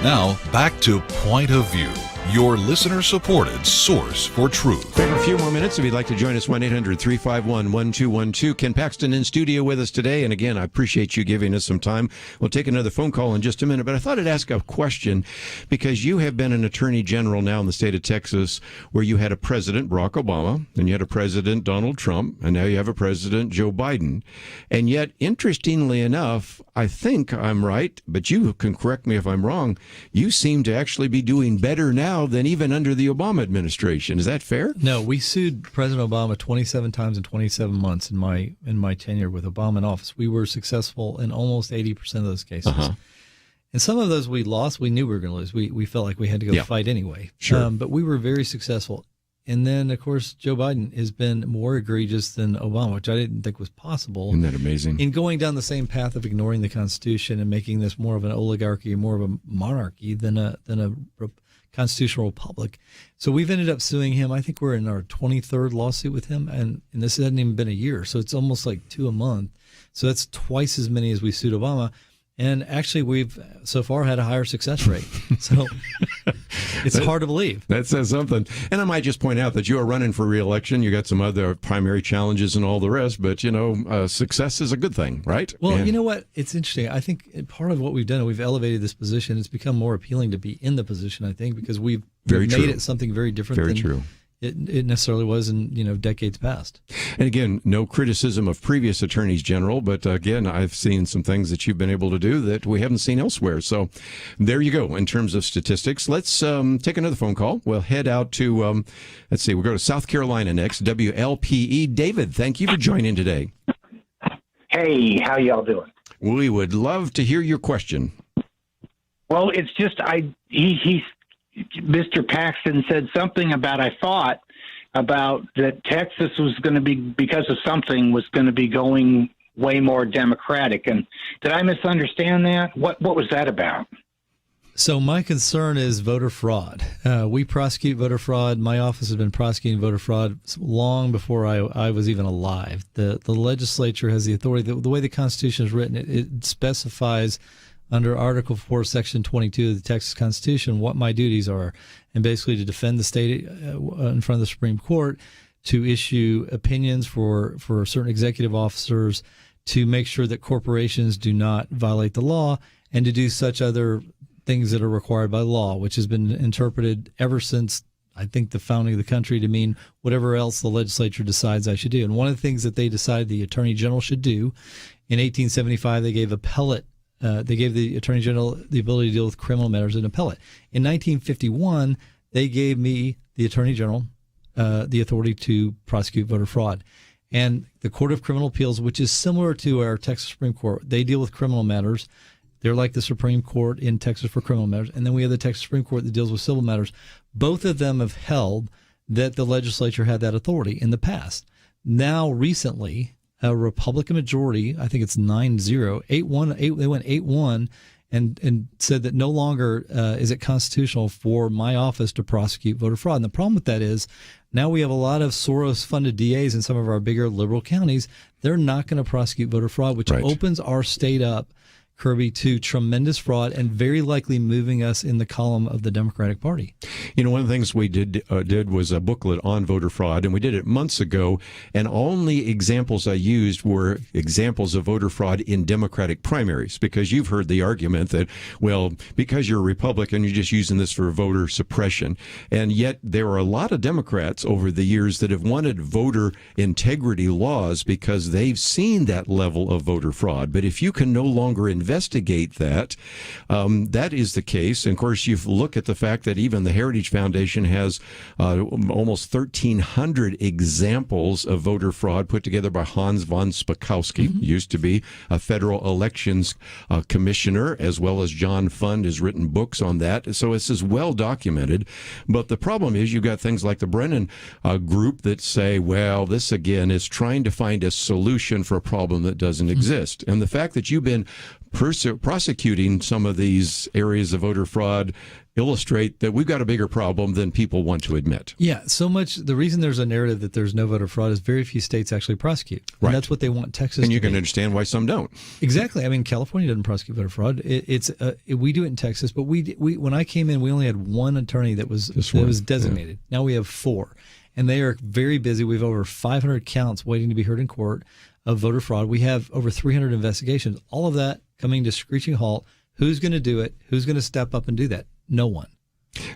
Now, back to Point of View, your listener-supported source for truth. We have a few more minutes. If you'd like to join us, 1-800-351-1212. Ken Paxton in studio with us today. And again, I appreciate you giving us some time. We'll take another phone call in just a minute. But I thought I'd ask a question because you have been an attorney general now in the state of Texas where you had a president, Barack Obama, and you had a president, Donald Trump, and now you have a president, Joe Biden. And yet, interestingly enough, I think I'm right, but you can correct me if I'm wrong, you seem to actually be doing better now than even under the Obama administration. Is that fair? No, we sued President Obama 27 times in 27 months in my tenure with Obama in office. We were successful in almost 80% of those cases. And some of those we lost. We knew we were going to lose. We felt like we had to go fight anyway. Sure. But we were very successful. And then, of course, Joe Biden has been more egregious than Obama, which I didn't think was possible. Isn't that amazing? In going down the same path of ignoring the Constitution and making this more of an oligarchy, more of a monarchy than a constitutional republic. So we've ended up suing him. I think we're in our 23rd lawsuit with him, and this hasn't even been a year. So it's almost like 2 a month. So that's twice as many as we sued Obama. And actually, we've so far had a higher success rate. So it's hard to believe. That says something. And I might just point out that you are running for re-election. You got some other primary challenges and all the rest, but, success is a good thing, right? Well, you know what? It's interesting. I think part of what we've done, we've elevated this position. It's become more appealing to be in the position, I think, because we've made it something very different than it necessarily was in decades past. And again, no criticism of previous attorneys general, but again, I've seen some things that you've been able to do that we haven't seen elsewhere. So there you go in terms of statistics. Let's take another phone call. We'll head out to, we'll go to South Carolina next, WLPE. David, thank you for joining today. Hey, how y'all doing? We would love to hear your question. Well, it's just Mr. Paxton said something about that Texas was going to be, because of something, was going to be going way more Democratic. And did I misunderstand that? What was that about? So my concern is voter fraud. We prosecute voter fraud. My office has been prosecuting voter fraud long before I was even alive. The legislature has the authority. The way the Constitution is written, it specifies under Article 4, Section 22 of the Texas Constitution what my duties are, and basically to defend the state in front of the Supreme Court, to issue opinions for certain executive officers, to make sure that corporations do not violate the law, and to do such other things that are required by law, which has been interpreted ever since, I think, the founding of the country to mean whatever else the legislature decides I should do. And one of the things that they decided the Attorney General should do, in 1875, they gave the Attorney General the ability to deal with criminal matters in appellate. In 1951, they gave me, the Attorney General, the authority to prosecute voter fraud. And the Court of Criminal Appeals, which is similar to our Texas Supreme Court, they deal with criminal matters. They're like the Supreme Court in Texas for criminal matters. And then we have the Texas Supreme Court that deals with civil matters. Both of them have held that the legislature had that authority in the past. Now, recently, a Republican majority, I think it's 9-0, 8-1, they went 8-1 and said that no longer is it constitutional for my office to prosecute voter fraud. And the problem with that is now we have a lot of Soros-funded DAs in some of our bigger liberal counties. They're not going to prosecute voter fraud, which opens our state up, Kerby, to tremendous fraud and very likely moving us in the column of the Democratic Party. One of the things we did was a booklet on voter fraud, and we did it months ago, and only examples I used were examples of voter fraud in Democratic primaries, because you've heard the argument that, well, because you're a Republican, you're just using this for voter suppression. And yet there are a lot of Democrats over the years that have wanted voter integrity laws because they've seen that level of voter fraud. But if you can no longer investigate that, that is the case. And of course, you look at the fact that even the Heritage Foundation has almost 1,300 examples of voter fraud put together by Hans von Spakovsky, used to be a federal elections commissioner, as well as John Fund has written books on that. So this is well documented. But the problem is you've got things like the Brennan group that say, well, this again is trying to find a solution for a problem that doesn't exist. And the fact that you've been prosecuting some of these areas of voter fraud illustrate that we've got a bigger problem than people want to admit. Yeah, so much. The reason there's a narrative that there's no voter fraud is very few states actually prosecute. And that's what they want Texas and you to can be. Understand why some don't. Exactly. I mean, California doesn't prosecute voter fraud. We do it in Texas, but we when I came in, we only had one attorney that was designated. Yeah. Now we have 4, and they are very busy. We have over 500 counts waiting to be heard in court of voter fraud. We have over 300 investigations. All of that coming to screeching halt. Who's going to do it? Who's going to step up and do that? No one.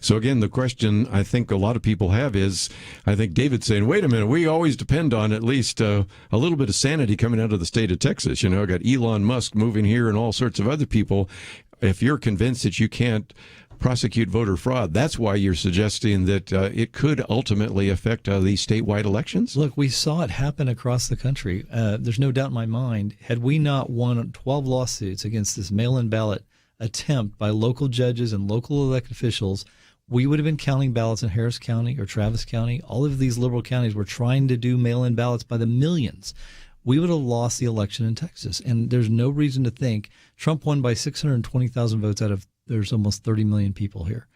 So again, the question I think a lot of people have is, I think David's saying, wait a minute, we always depend on at least a little bit of sanity coming out of the state of Texas. Got Elon Musk moving here and all sorts of other people. If you're convinced that you can't prosecute voter fraud, that's why you're suggesting that it could ultimately affect these statewide elections? Look, we saw it happen across the country. There's no doubt in my mind, had we not won 12 lawsuits against this mail-in ballot attempt by local judges and local elected officials, we would have been counting ballots in Harris County or Travis County. All of these liberal counties were trying to do mail-in ballots by the millions. We would have lost the election in Texas. And there's no reason to think Trump won by 620,000 votes out of there's almost 30 million people here.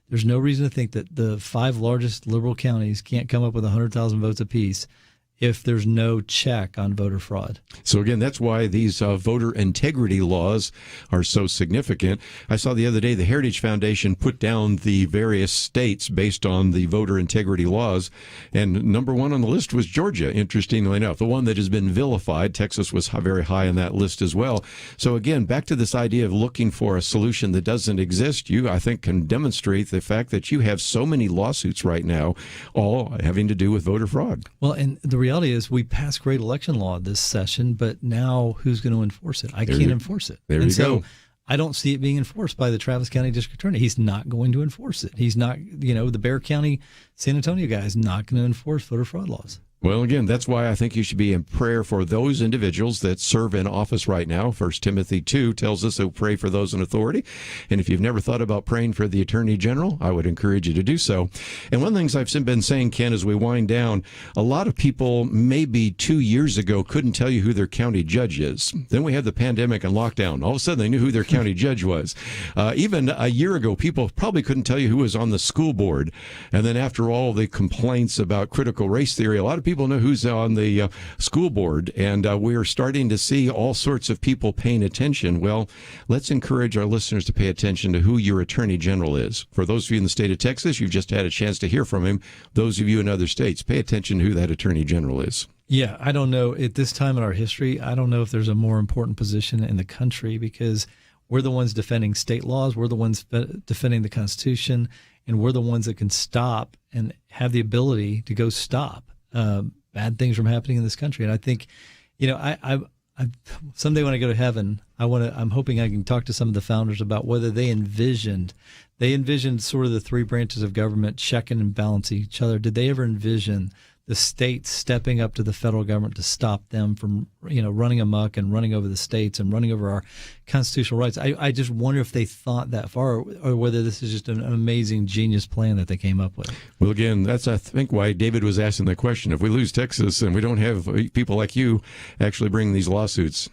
There's no reason to think that the 5 largest liberal counties can't come up with 100,000 votes apiece if there's no check on voter fraud. So again, that's why these voter integrity laws are so significant. I saw the other day the Heritage Foundation put down the various states based on the voter integrity laws, and number one on the list was Georgia, interestingly enough, the one that has been vilified. Texas was very high on that list as well. So again, back to this idea of looking for a solution that doesn't exist, you, I think, can demonstrate the fact that you have so many lawsuits right now, all having to do with voter fraud. Well, and the reality is we passed great election law this session, but now who's going to enforce it? I can't enforce it. There you go. I don't see it being enforced by the Travis County District Attorney. He's not going to enforce it. He's not, the Bexar County, San Antonio guy is not going to enforce voter fraud laws. Well, again, that's why I think you should be in prayer for those individuals that serve in office right now. 1 Timothy 2 tells us to pray for those in authority. And if you've never thought about praying for the Attorney General, I would encourage you to do so. And one of the things I've been saying, Ken, as we wind down, a lot of people maybe 2 years ago couldn't tell you who their county judge is. Then we had the pandemic and lockdown. All of a sudden, they knew who their county judge was. Even a year ago, people probably couldn't tell you who was on the school board. And then after all the complaints about critical race theory, a lot of people know who's on the school board, and we're starting to see all sorts of people paying attention. Well, let's encourage our listeners to pay attention to who your Attorney General is. For those of you in the state of Texas, you've just had a chance to hear from him. Those of you in other states, pay attention to who that Attorney General is. Yeah, I don't know. At this time in our history, I don't know if there's a more important position in the country, because we're the ones defending state laws, we're the ones defending the Constitution, and we're the ones that can stop and have the ability to go stop bad things from happening in this country. And I think, I someday when I go to heaven, I'm hoping I can talk to some of the founders about whether they envisioned sort of the 3 branches of government checking and balancing each other. Did they ever envision the states stepping up to the federal government to stop them from, running amok and running over the states and running over our constitutional rights? I just wonder if they thought that far, or whether this is just an amazing genius plan that they came up with. Well, again, that's, I think, why David was asking the question. If we lose Texas and we don't have people like you actually bring these lawsuits,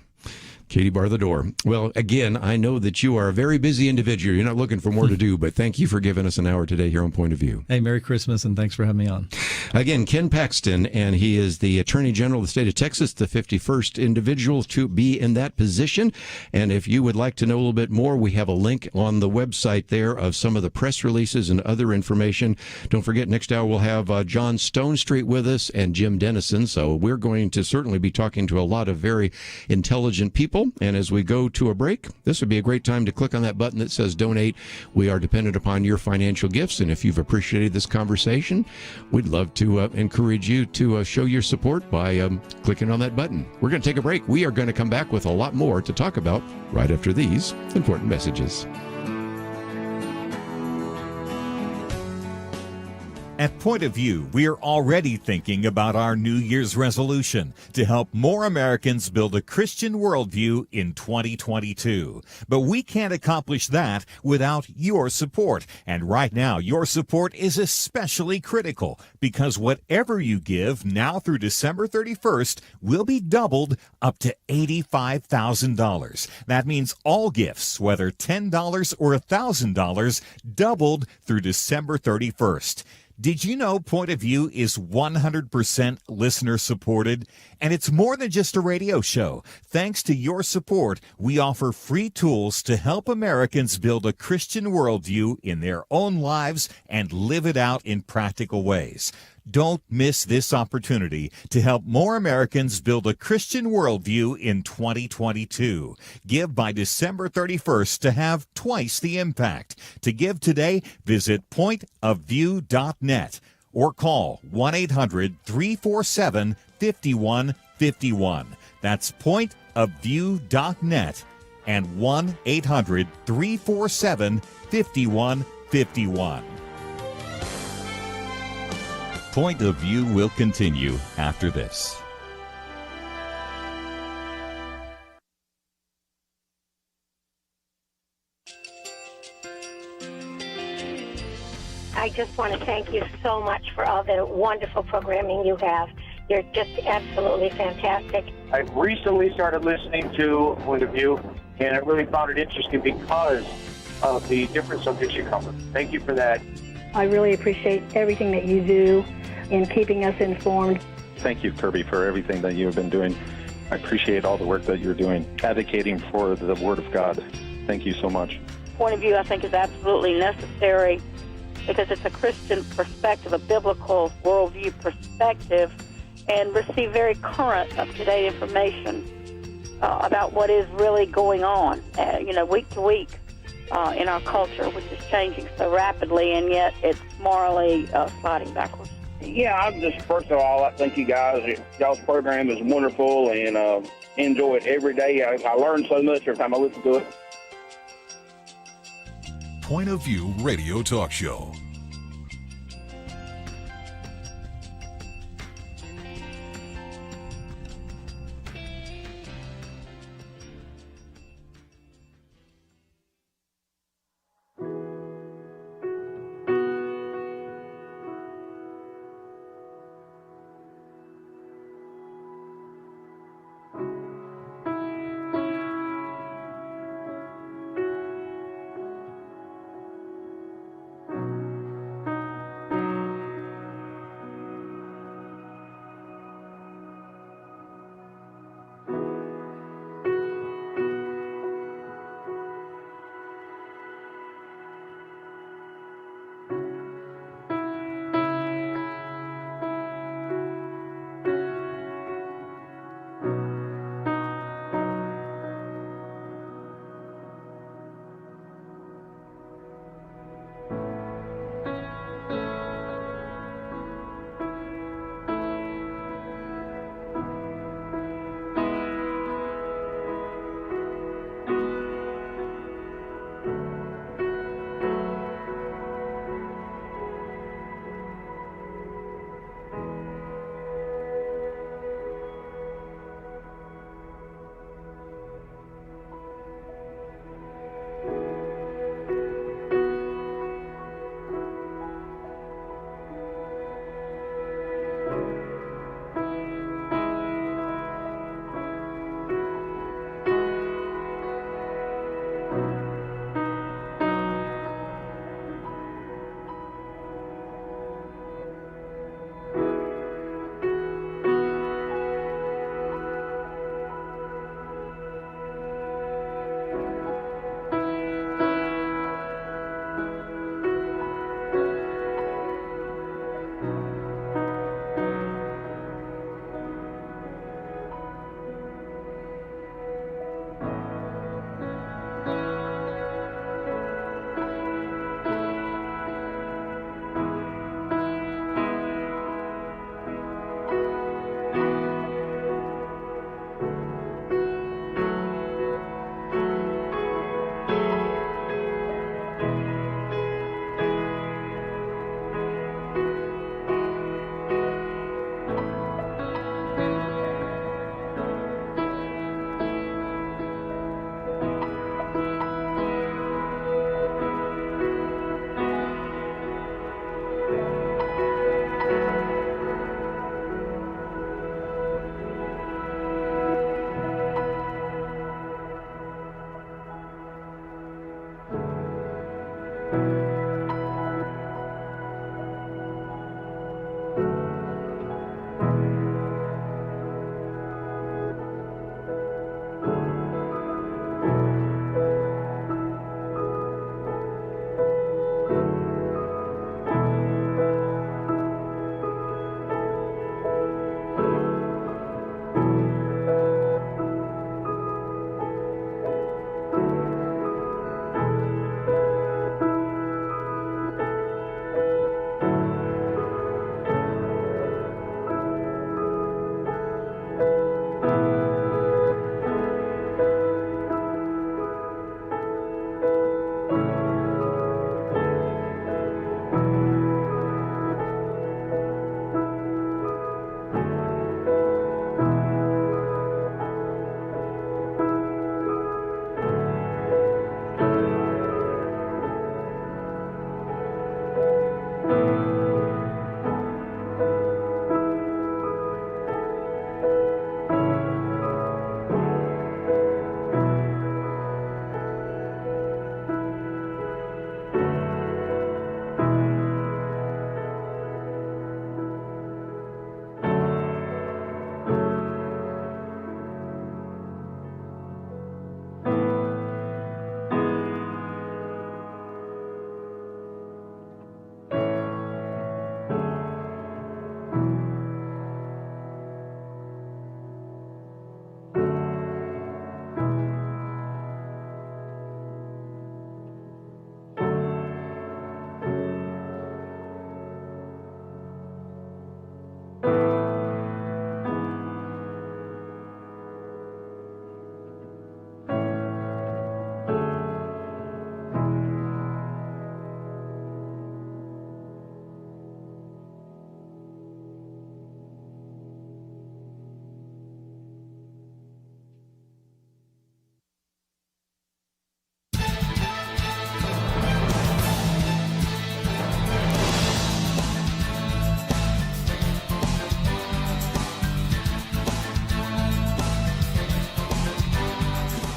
Katie, bar the door. Well, again, I know that you are a very busy individual. You're not looking for more to do, but thank you for giving us an hour today here on Point of View. Hey, Merry Christmas, and thanks for having me on. Again, Ken Paxton, and he is the Attorney General of the state of Texas, the 51st individual to be in that position. And if you would like to know a little bit more, we have a link on the website there of some of the press releases and other information. Don't forget, next hour we'll have John Stonestreet with us and Jim Denison. So we're going to certainly be talking to a lot of very intelligent people. And as we go to a break, this would be a great time to click on that button that says donate. We are dependent upon your financial gifts. And if you've appreciated this conversation, we'd love to encourage you to show your support by clicking on that button. We're going to take a break. We are going to come back with a lot more to talk about right after these important messages. At Point of View, we are already thinking about our New Year's resolution to help more Americans build a Christian worldview in 2022. But we can't accomplish that without your support. And right now, your support is especially critical, because whatever you give now through December 31st will be doubled up to $85,000. That means all gifts, whether $10 or $1,000, doubled through December 31st. Did you know Point of View is 100% listener supported? And it's more than just a radio show. Thanks to your support, we offer free tools to help Americans build a Christian worldview in their own lives and live it out in practical ways. Don't miss this opportunity to help more Americans build a Christian worldview in 2022. Give by December 31st to have twice the impact. To give today, visit pointofview.net or call 1-800-347-5151. That's pointofview.net and 1-800-347-5151. Point of View will continue after this. I just want to thank you so much for all the wonderful programming you have. You're just absolutely fantastic. I recently started listening to Point of View, and I really found it interesting because of the different subjects you cover. Thank you for that. I really appreciate everything that you do in keeping us informed. Thank you, Kerby, for everything that you have been doing. I appreciate all the work that you're doing, advocating for the Word of God. Thank you so much. Point of View, I think, is absolutely necessary because it's a Christian perspective, a biblical worldview perspective, and receive very current, up-to-date information about what is really going on, week to week in our culture, which is changing so rapidly, and yet it's morally sliding backwards. Yeah, I'm just, first of all, I thank you guys. Y'all's program is wonderful, and enjoy it every day. I learn so much every time I listen to it. Point of View Radio Talk Show.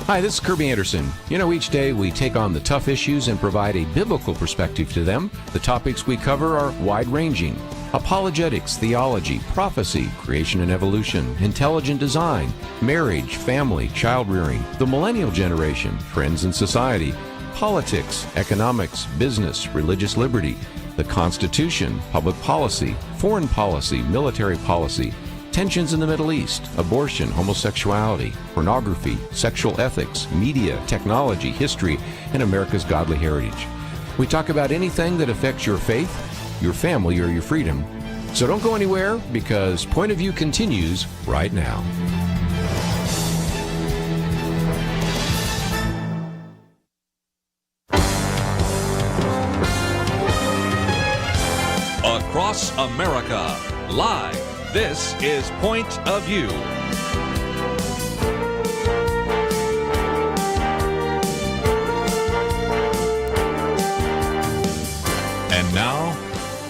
Hi, this is Kerby Anderson. You know, each day we take on the tough issues and provide a biblical perspective to them. The topics we cover are wide-ranging. Apologetics, theology, prophecy, creation and evolution, intelligent design, marriage, family, child-rearing, the millennial generation, trends in society, politics, economics, business, religious liberty, the Constitution, public policy, foreign policy, military policy, tensions in the Middle East, abortion, homosexuality, pornography, sexual ethics, media, technology, history, and America's godly heritage. We talk about anything that affects your faith, your family, or your freedom. So don't go anywhere, because Point of View continues right now. Across America, live. This is Point of View. And now,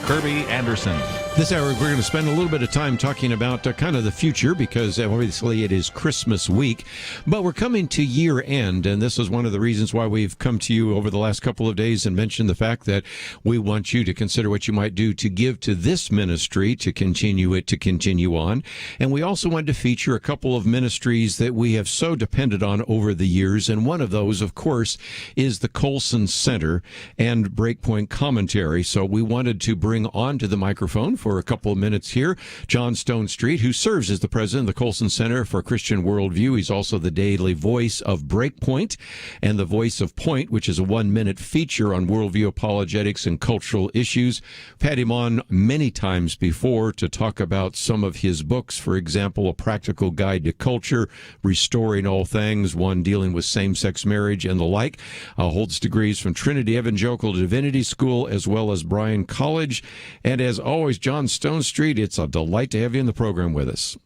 Kerby Anderson. This hour, we're going to spend a little bit of time talking about kind of the future, because obviously it is Christmas week, but we're coming to year end, and this is one of the reasons why we've come to you over the last couple of days and mentioned the fact that we want you to consider what you might do to give to this ministry, to continue on. And we also wanted to feature a couple of ministries that we have so depended on over the years, and one of those, of course, is the Colson Center and Breakpoint Commentary. So we wanted to bring onto the microphone for a couple of minutes here John Stonestreet, who serves as the president of the Colson Center for Christian Worldview. He's also the daily voice of Breakpoint and the voice of Point, which is a 1-minute feature on worldview, apologetics, and cultural issues. I've had him on many times before to talk about some of his books, for example, A Practical Guide to Culture, Restoring All Things, one dealing with same-sex marriage and the like. Holds degrees from Trinity Evangelical Divinity School as well as Bryan College. And as always, John Stonestreet, it's a delight to have you in the program with us.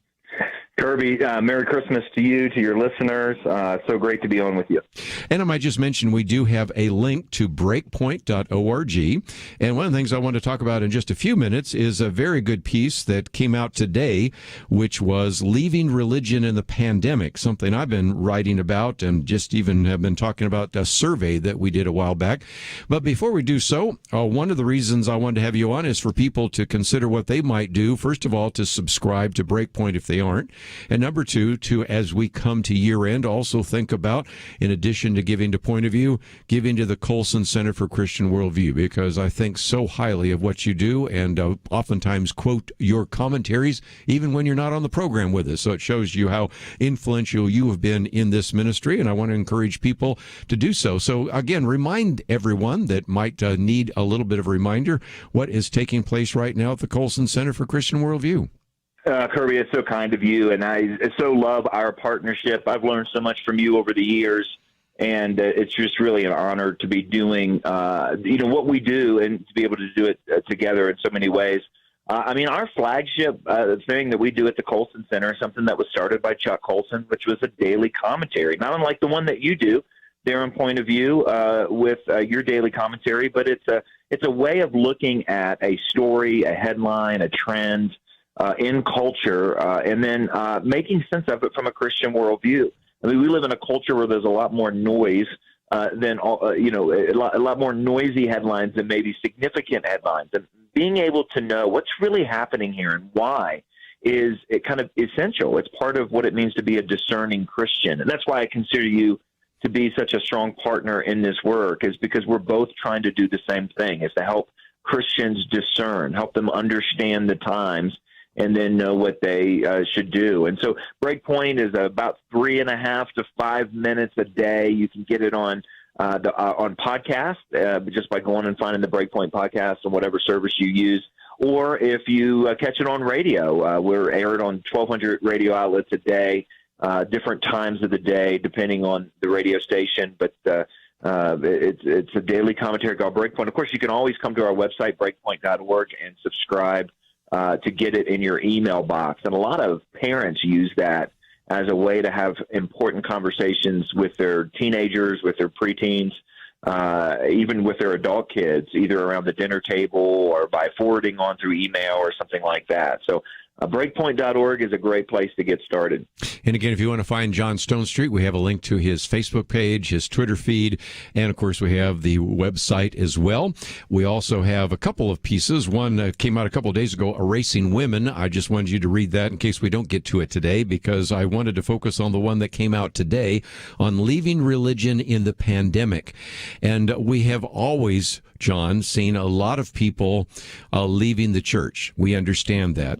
Kerby, Merry Christmas to you, to your listeners. So great to be on with you. And I might just mention, we do have a link to breakpoint.org. And one of the things I want to talk about in just a few minutes is a very good piece that came out today, which was Leaving Religion in the Pandemic, something I've been writing about and just even have been talking about a survey that we did a while back. But before we do so, one of the reasons I wanted to have you on is for people to consider what they might do. First of all, to subscribe to Breakpoint if they aren't. And number two, to, as we come to year end, also think about, in addition to giving to Point of View, giving to the Colson Center for Christian Worldview, because I think so highly of what you do and oftentimes quote your commentaries, even when you're not on the program with us. So it shows you how influential you have been in this ministry, and I want to encourage people to do so. So again, remind everyone that might need a little bit of a reminder what is taking place right now at the Colson Center for Christian Worldview. Kerby, it's so kind of you, and I so love our partnership. I've learned so much from you over the years, and it's just really an honor to be doing, what we do and to be able to do it together in so many ways. Our flagship thing that we do at the Colson Center is something that was started by Chuck Colson, which was a daily commentary, not unlike the one that you do there on Point of View with your daily commentary, but it's a way of looking at a story, a headline, a trend, in culture, and then making sense of it from a Christian worldview. I mean, we live in a culture where there's a lot more noise than, a lot more noisy headlines than maybe significant headlines. And being able to know what's really happening here and why is kind of essential. It's part of what it means to be a discerning Christian. And that's why I consider you to be such a strong partner in this work, is because we're both trying to do the same thing, is to help Christians discern, help them understand the times, and then know what they should do. And so Breakpoint is about 3.5 to 5 minutes a day. You can get it on podcast just by going and finding the Breakpoint podcast on whatever service you use. Or if you catch it on radio, we're aired on 1,200 radio outlets a day, different times of the day, depending on the radio station. But it's a daily commentary called Breakpoint. Of course, you can always come to our website, breakpoint.org, and subscribe to get it in your email box. And a lot of parents use that as a way to have important conversations with their teenagers, with their preteens, even with their adult kids, either around the dinner table or by forwarding on through email or something like that. So Breakpoint.org is a great place to get started. And again, if you want to find John Stonestreet, we have a link to his Facebook page, his Twitter feed, and of course we have the website as well. We also have a couple of pieces. One came out a couple of days ago, Erasing Women. I just wanted you to read that in case we don't get to it today, because I wanted to focus on the one that came out today on leaving religion in the pandemic. And we have always, John, seen a lot of people leaving the church. We understand that.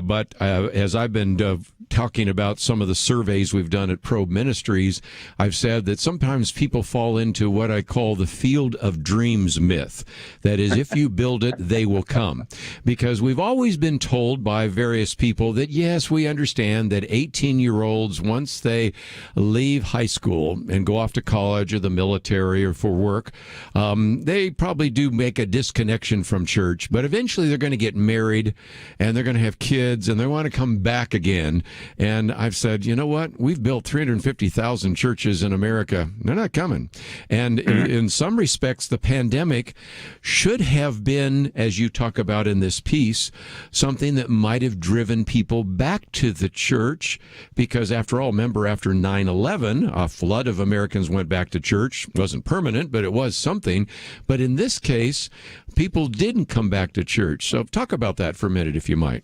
But as I've been talking about some of the surveys we've done at Probe Ministries, I've said that sometimes people fall into what I call the field of dreams myth. That is, if you build it, they will come. Because we've always been told by various people that, yes, we understand that 18-year-olds, once they leave high school and go off to college or the military or for work, they probably do make a disconnection from church. But eventually they're going to get married and they're going to have kids and they want to come back again. And I've said, you know what? We've built 350,000 churches in America. They're not coming. And in some respects, the pandemic should have been, as you talk about in this piece, something that might have driven people back to the church. Because after all, remember, after 9/11, a flood of Americans went back to church. It wasn't permanent, but it was something. But in this case, people didn't come back to church. So talk about that for a minute, if you might.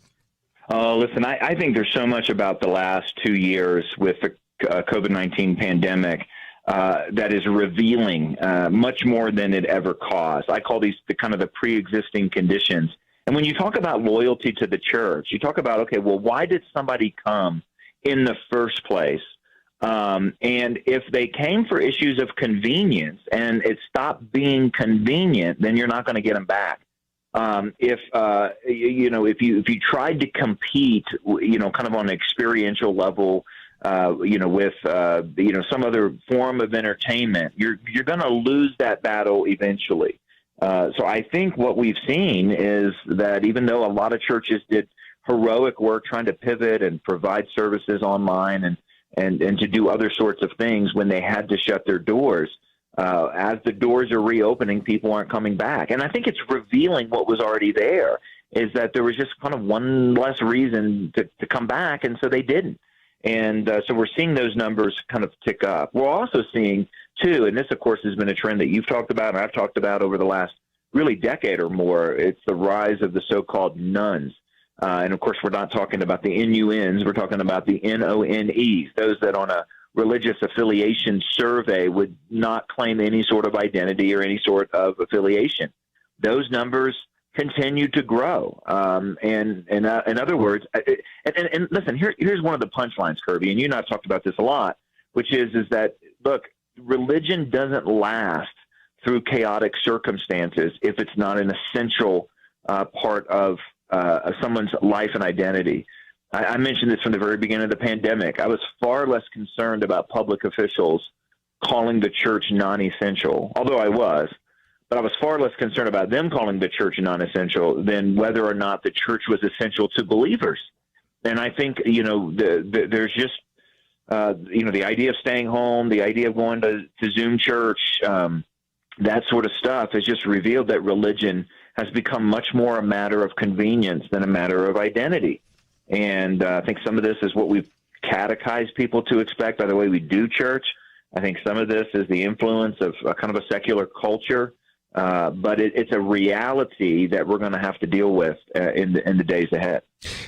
Listen, I think there's so much about the last 2 years with the COVID-19 pandemic that is revealing much more than it ever caused. I call these the kind of the pre-existing conditions. And when you talk about loyalty to the church, you talk about, okay, well, why did somebody come in the first place? And if they came for issues of convenience and it stopped being convenient, then you're not going to get them back. If you tried to compete, kind of on an experiential level, with some other form of entertainment, you're going to lose that battle eventually. So I think what we've seen is that even though a lot of churches did heroic work trying to pivot and provide services online and to do other sorts of things when they had to shut their doors, as the doors are reopening, people aren't coming back. And I think it's revealing what was already there, is that there was just kind of one less reason to come back, and so they didn't. And so we're seeing those numbers kind of tick up. We're also seeing, too, and this, of course, has been a trend that you've talked about and I've talked about over the last really decade or more. It's the rise of the so-called nuns. And, of course, we're not talking about the NUNs. We're talking about the NONEs, those that on a religious affiliation survey would not claim any sort of identity or any sort of affiliation. Those numbers continue to grow. And in other words, and listen, here's one of the punchlines, Kerby, and you and I have talked about this a lot, which is that, look, religion doesn't last through chaotic circumstances if it's not an essential part of someone's life and identity. I mentioned this from the very beginning of the pandemic. I was far less concerned about public officials calling the church non-essential, although I was, but I was far less concerned about them calling the church non-essential than whether or not the church was essential to believers. And I think, there's just, the idea of staying home, the idea of going to Zoom church, that sort of stuff has just revealed that religion has become much more a matter of convenience than a matter of identity. And I think some of this is what we've catechized people to expect by the way we do church. I think some of this is the influence of kind of a secular culture, but it's a reality that we're going to have to deal with in the days ahead.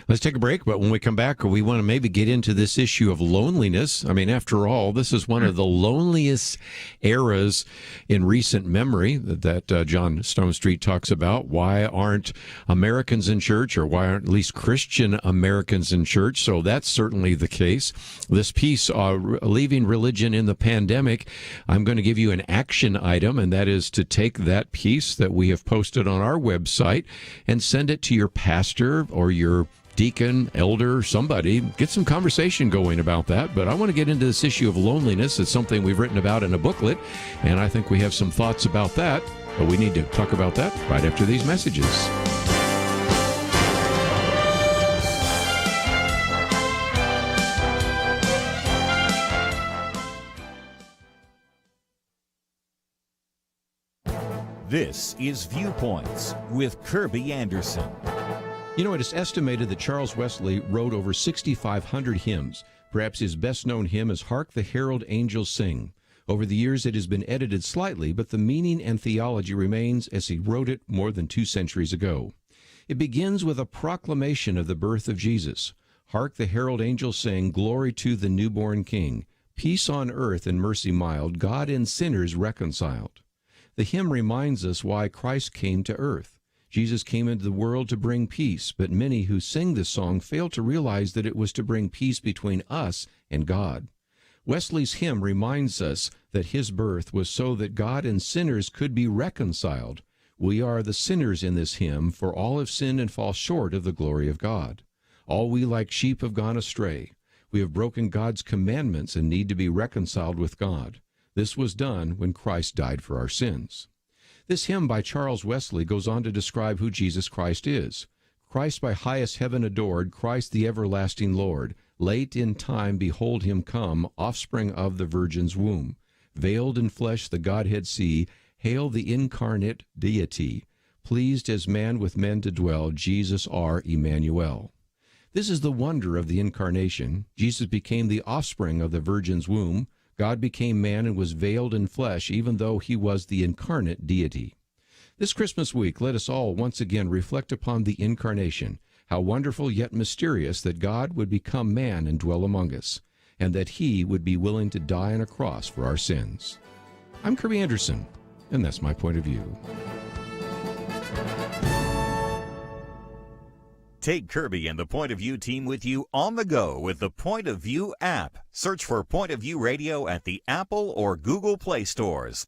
Let's take a break, but when we come back, we want to maybe get into this issue of loneliness. I mean, after all, this is one of the loneliest eras in recent memory that John Stonestreet talks about. Why aren't Americans in church, or why aren't at least Christian Americans in church? So that's certainly the case. This piece, Leaving Religion in the Pandemic, I'm going to give you an action item, and that is to take that piece that we have posted on our website and send it to your pastor or your deacon, elder, somebody. Get some conversation going about that. But I want to get into this issue of loneliness. It's something we've written about in a booklet, and I think we have some thoughts about that. But we need to talk about that right after these messages. This is Viewpoints with Kerby Anderson. You know, it is estimated that Charles Wesley wrote over 6,500 hymns. Perhaps his best-known hymn is Hark the Herald Angels Sing. Over the years, it has been edited slightly, but the meaning and theology remains as he wrote it more than 2 centuries ago. It begins with a proclamation of the birth of Jesus. Hark the herald angels sing, glory to the newborn King. Peace on earth and mercy mild, God and sinners reconciled. The hymn reminds us why Christ came to earth. Jesus came into the world to bring peace, but many who sing this song fail to realize that it was to bring peace between us and God. Wesley's hymn reminds us that his birth was so that God and sinners could be reconciled. We are the sinners in this hymn, for all have sinned and fall short of the glory of God. All we like sheep have gone astray. We have broken God's commandments and need to be reconciled with God. This was done when Christ died for our sins. This hymn by Charles Wesley goes on to describe who Jesus Christ is. Christ by highest heaven adored, Christ the everlasting Lord. Late in time behold him come, offspring of the Virgin's womb. Veiled in flesh the Godhead see, hail the incarnate deity. Pleased as man with men to dwell, Jesus our Emmanuel. This is the wonder of the incarnation. Jesus became the offspring of the Virgin's womb. God became man and was veiled in flesh, even though he was the incarnate deity. This Christmas week, let us all once again reflect upon the incarnation. How wonderful yet mysterious that God would become man and dwell among us, and that he would be willing to die on a cross for our sins. I'm Kerby Anderson, and that's my point of view. Take Kerby and the Point of View team with you on the go with the Point of View app. Search for Point of View Radio at the Apple or Google Play stores.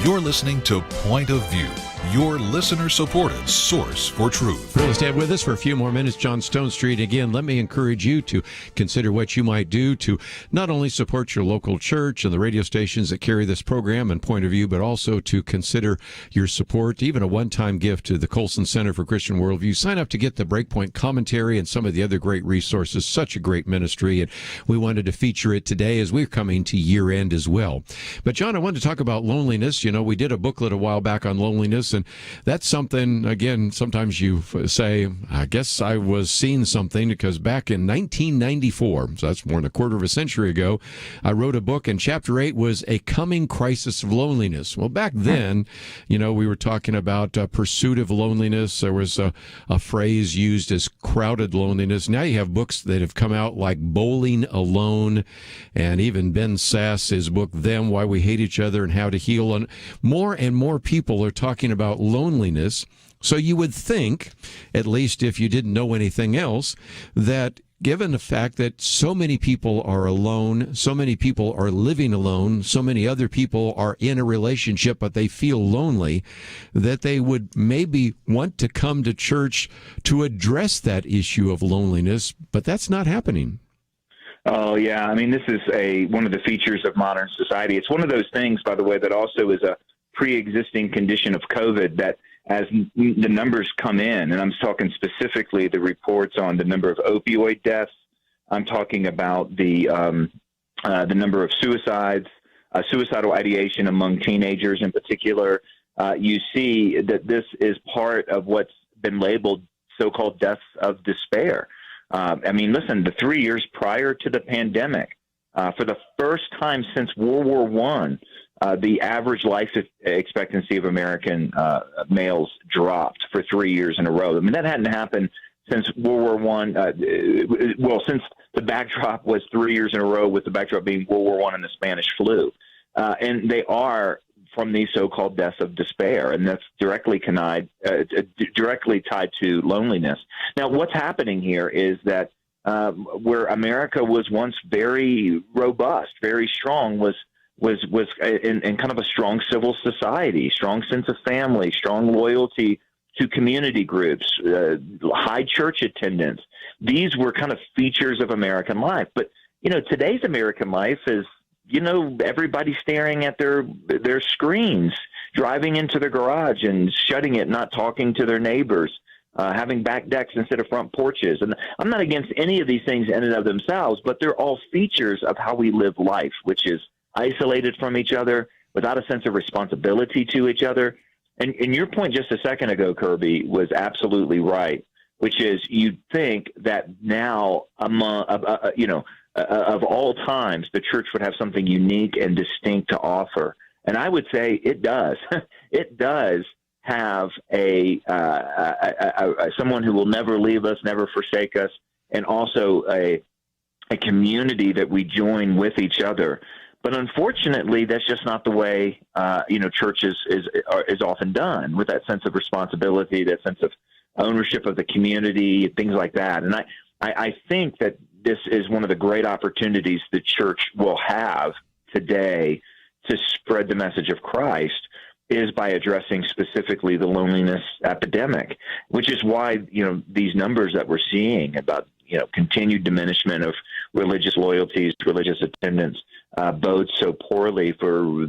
You're listening to Point of View, your listener-supported source for truth. Really stay with us for a few more minutes, John Stonestreet. Again, let me encourage you to consider what you might do to not only support your local church and the radio stations that carry this program and Point of View, but also to consider your support, even a one-time gift to the Colson Center for Christian Worldview. Sign up to get the Breakpoint commentary and some of the other great resources. Such a great ministry, and we wanted to feature it today as we're coming to year-end as well. But, John, I wanted to talk about loneliness. You know, we did a booklet a while back on loneliness, and that's something, again, sometimes you say, I guess I was seeing something, because back in 1994, so that's more than a quarter of a century ago, I wrote a book, and Chapter 8 was A Coming Crisis of Loneliness. Well, back then, you know, we were talking about pursuit of loneliness. There was a phrase used as crowded loneliness. Now you have books that have come out like Bowling Alone, and even Ben Sass, his book, Them, Why We Hate Each Other and How to Heal. And more people are talking about loneliness. So you would think, at least if you didn't know anything else, that given the fact that so many people are alone, so many people are living alone, so many other people are in a relationship but they feel lonely, that they would maybe want to come to church to address that issue of loneliness, but that's not happening. Oh, yeah. I mean, this is one of the features of modern society. It's one of those things, by the way, that also is a pre-existing condition of COVID, that as the numbers come in, and I'm talking specifically the reports on the number of opioid deaths, I'm talking about the number of suicides, suicidal ideation among teenagers in particular. You see that this is part of what's been labeled so-called deaths of despair. I mean, listen, the 3 years prior to the pandemic, for the first time since World War I, the average life expectancy of American males dropped for 3 years in a row. I mean, that hadn't happened since World War I. Since the backdrop was 3 years in a row, with the backdrop being World War I and the Spanish flu. And they are from these so-called deaths of despair, and that's directly tied to loneliness. Now, what's happening here is that where America was once very robust, very strong, was in kind of a strong civil society, strong sense of family, strong loyalty to community groups, high church attendance. These were kind of features of American life. But, today's American life is, everybody staring at their screens, driving into their garage and shutting it, not talking to their neighbors, having back decks instead of front porches. And I'm not against any of these things in and of themselves, but they're all features of how we live life, which is isolated from each other, without a sense of responsibility to each other. And your point just a second ago, Kerby, was absolutely right, which is you'd think that now, of all times, the church would have something unique and distinct to offer. And I would say it does. It does have someone who will never leave us, never forsake us, and also a community that we join with each other. But unfortunately, that's just not the way church is often done, with that sense of responsibility, that sense of ownership of the community, things like that. And I think that this is one of the great opportunities the church will have today to spread the message of Christ, is by addressing specifically the loneliness epidemic, which is why, these numbers that we're seeing about, continued diminishment of religious loyalties, religious attendance, bodes so poorly for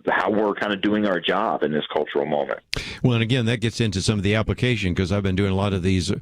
how we're kind of doing our job in this cultural moment. Well, and again, that gets into some of the application, because I've been doing a lot of these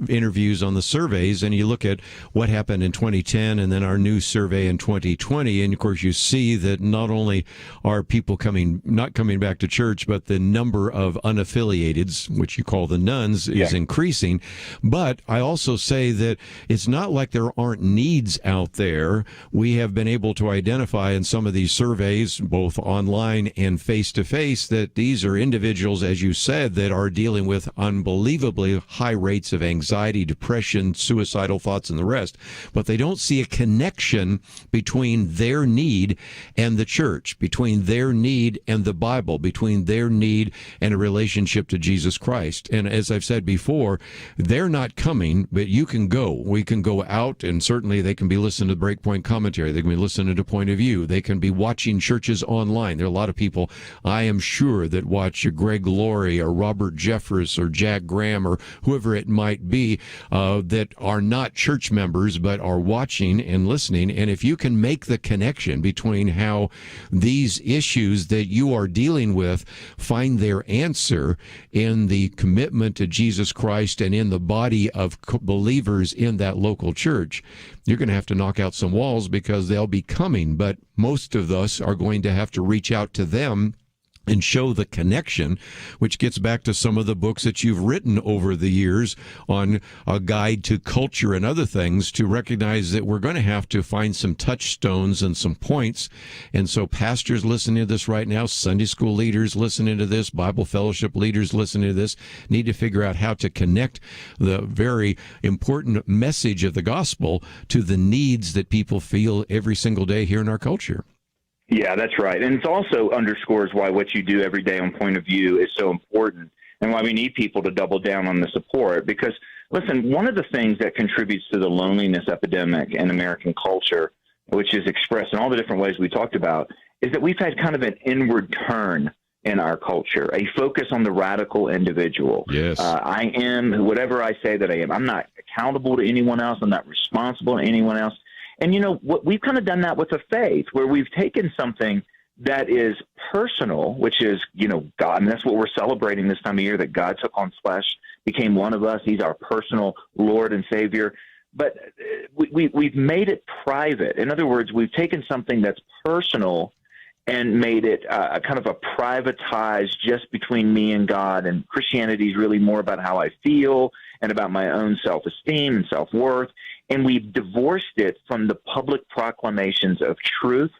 interviews on the surveys, and you look at what happened in 2010 and then our new survey in 2020, and of course you see that not only are people not coming back to church, but the number of unaffiliateds, which you call the nuns, is increasing. But I also say that it's not like there aren't needs out there. We have been able to identify in some of these surveys, both online and face-to-face, that these are individuals, as you said, that are dealing with unbelievably high rates of anxiety, depression, suicidal thoughts, and the rest. But they don't see a connection between their need and the church, between their need and the Bible, between their need and a relationship to Jesus Christ. And as I've said before, they're not coming, but you can go. We can go out, and certainly they can be listening to Breakpoint Commentary. They can be listening to Point of View. They can be watching churches online. There are a lot of people, I am sure, that watch Greg Laurie or Robert Jeffress or Jack Graham or whoever it might be, that are not church members but are watching and listening. And if you can make the connection between how these issues that you are dealing with find their answer in the commitment to Jesus Christ and in the body of believers in that local church, you're going to have to knock out some walls, because they'll be coming, but most of us are going to have to reach out to them and show the connection, which gets back to some of the books that you've written over the years on a guide to culture and other things, to recognize that we're going to have to find some touchstones and some points. And so pastors listening to this right now, Sunday school leaders listening to this, Bible fellowship leaders listening to this, need to figure out how to connect the very important message of the gospel to the needs that people feel every single day here in our culture. Yeah, that's right. And it also underscores why what you do every day on Point of View is so important, and why we need people to double down on the support. Because, listen, one of the things that contributes to the loneliness epidemic in American culture, which is expressed in all the different ways we talked about, is that we've had kind of an inward turn in our culture, a focus on the radical individual. Yes. I am whatever I say that I am. I'm not accountable to anyone else. I'm not responsible to anyone else. And, what we've kind of done that with the faith, where we've taken something that is personal, which is, God, and that's what we're celebrating this time of year, that God took on flesh, became one of us. He's our personal Lord and Savior. But we've made it private. In other words, we've taken something that's personal and made it kind of a privatized, just between me and God. And Christianity is really more about how I feel and about my own self-esteem and self-worth. And we've divorced it from the public proclamations of truth,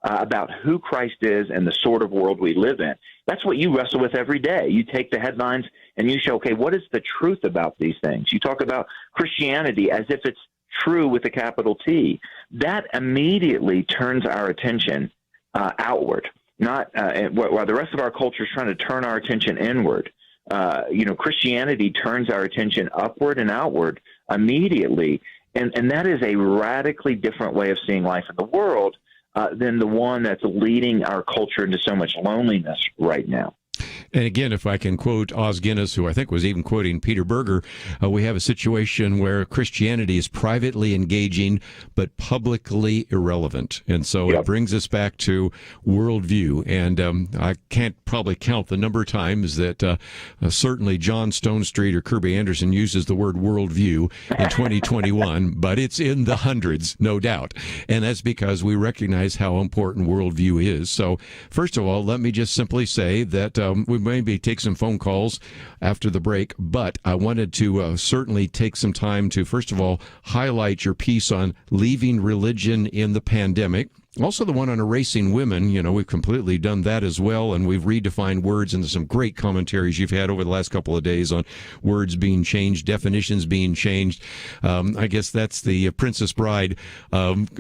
about who Christ is and the sort of world we live in. That's what you wrestle with every day. You take the headlines and you show, okay, what is the truth about these things? You talk about Christianity as if it's true with a capital T. That immediately turns our attention outward, not while the rest of our culture is trying to turn our attention inward. Christianity turns our attention upward and outward immediately. And that is a radically different way of seeing life in the world than the one that's leading our culture into so much loneliness right now. And again, if I can quote Os Guinness, who I think was even quoting Peter Berger, we have a situation where Christianity is privately engaging but publicly irrelevant. And so It brings us back to worldview. And I can't probably count the number of times that certainly John Stonestreet or Kerby Anderson uses the word worldview in 2021, but it's in the hundreds, no doubt. And that's because we recognize how important worldview is. So first of all, let me just simply say that we maybe take some phone calls after the break, but I wanted to certainly take some time to, first of all, highlight your piece on leaving religion in the pandemic. Also, the one on erasing women, we've completely done that as well, and we've redefined words, and there's some great commentaries you've had over the last couple of days on words being changed, definitions being changed. I guess that's the Princess Bride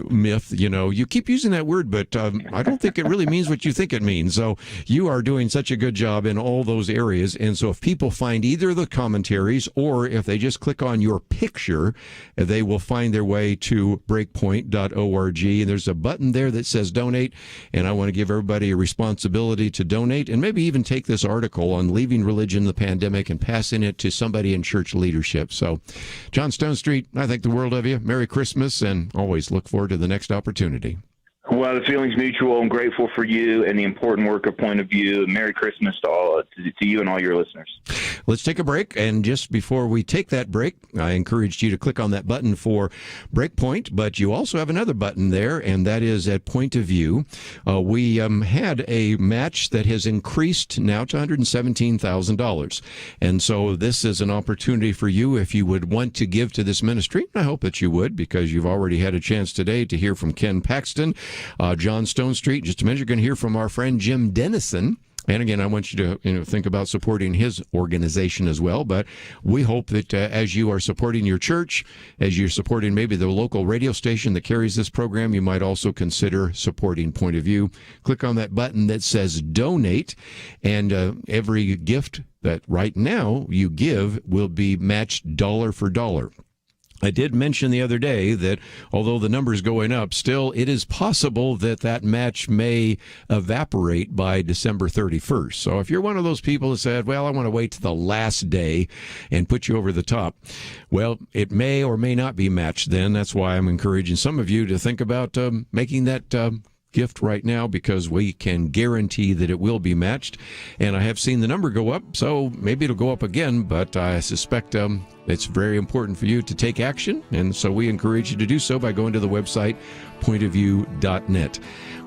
myth. You keep using that word, but I don't think it really means what you think it means. So you are doing such a good job in all those areas, and so if people find either the commentaries or if they just click on your picture, they will find their way to breakpoint.org, and there's a button there that says donate, and I want to give everybody a responsibility to donate and maybe even take this article on leaving religion in the pandemic and passing it to somebody in church leadership. So, John Stonestreet, I think the world of you. Merry Christmas, and always look forward to the next opportunity. Well, the feeling's mutual. I'm grateful for you and the important work of Point of View. Merry Christmas to you and all your listeners. Let's take a break, and just before we take that break, I encouraged you to click on that button for Breakpoint, but you also have another button there, and that is at Point of View. We had a match that has increased now to $117,000, and so this is an opportunity for you if you would want to give to this ministry. I hope that you would, because you've already had a chance today to hear from Ken Paxton, John Stonestreet. Just a minute, you're going to hear from our friend Jim Denison. And again, I want you to think about supporting his organization as well. But we hope that as you are supporting your church, as you're supporting maybe the local radio station that carries this program, you might also consider supporting Point of View. Click on that button that says donate, and every gift that right now you give will be matched dollar for dollar. I did mention the other day that although the number is going up, still it is possible that that match may evaporate by December 31st. So if you're one of those people that said, well, I want to wait to the last day and put you over the top, well, it may or may not be matched then. That's why I'm encouraging some of you to think about making that gift right now, because we can guarantee that it will be matched. And I have seen the number go up, so maybe it'll go up again, but I suspect it's very important for you to take action, and so we encourage you to do so by going to the website pointofview.net.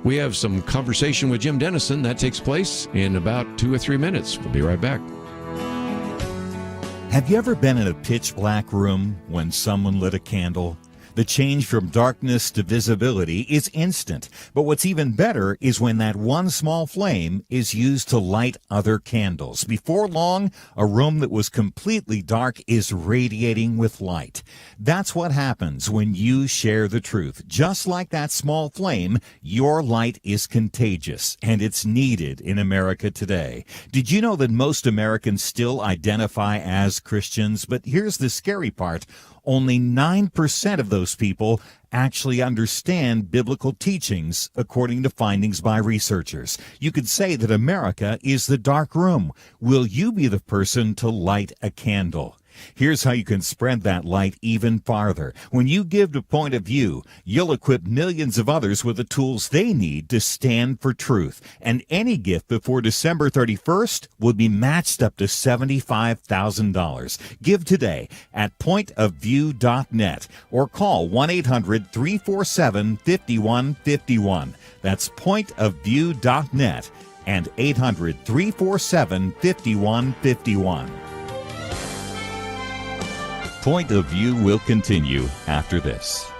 We have some conversation with Jim Denison that takes place in about 2 or 3 minutes. We'll be right back. Have you ever been in a pitch black room when someone lit a candle? The change from darkness to visibility is instant, but what's even better is when that one small flame is used to light other candles. Before long, a room that was completely dark is radiating with light. That's what happens when you share the truth. Just like that small flame, your light is contagious, and it's needed in America today. Did you know that most Americans still identify as Christians? But here's the scary part. Only 9% of those people actually understand biblical teachings, according to findings by researchers. You could say that America is the dark room. Will you be the person to light a candle? Here's how you can spread that light even farther. When you give to Point of View, you'll equip millions of others with the tools they need to stand for truth. And any gift before December 31st will be matched up to $75,000. Give today at pointofview.net or call 1-800-347-5151. That's pointofview.net and 800-347-5151. Point of View will continue after this.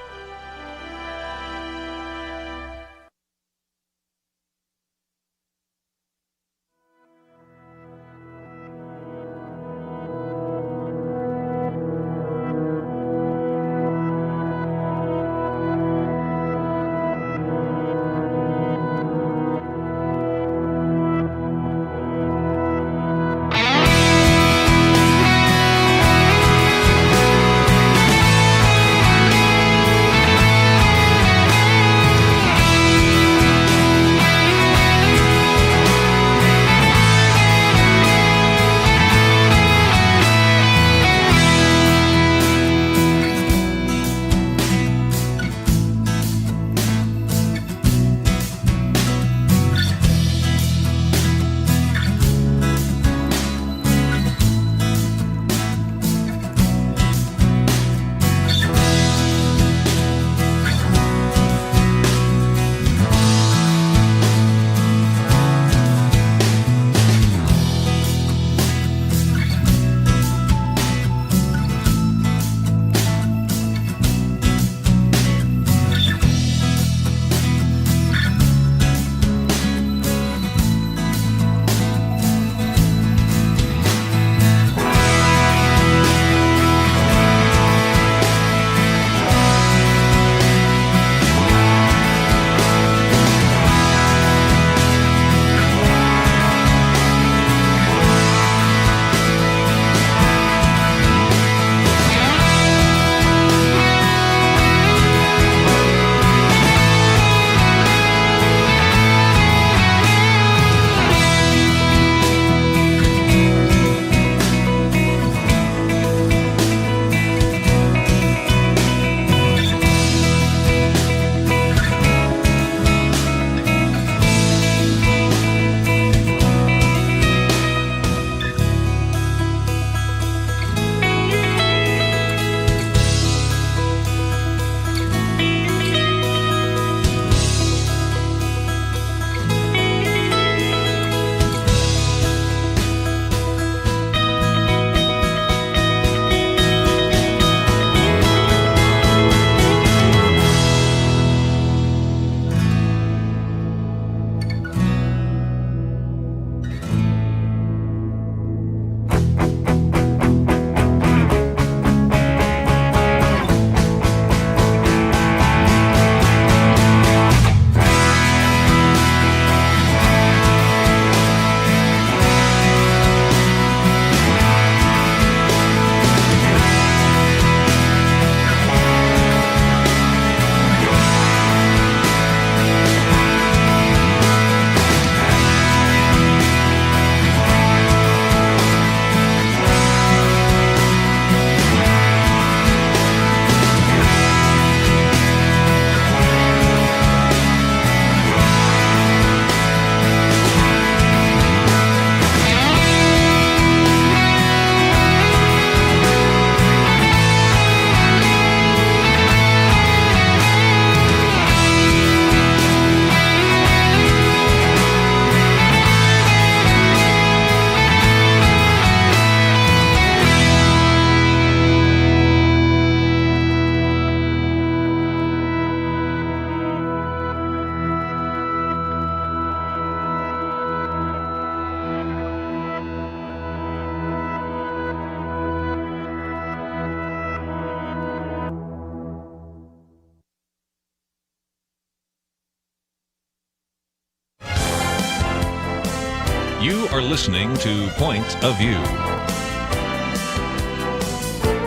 You're listening to Point of View.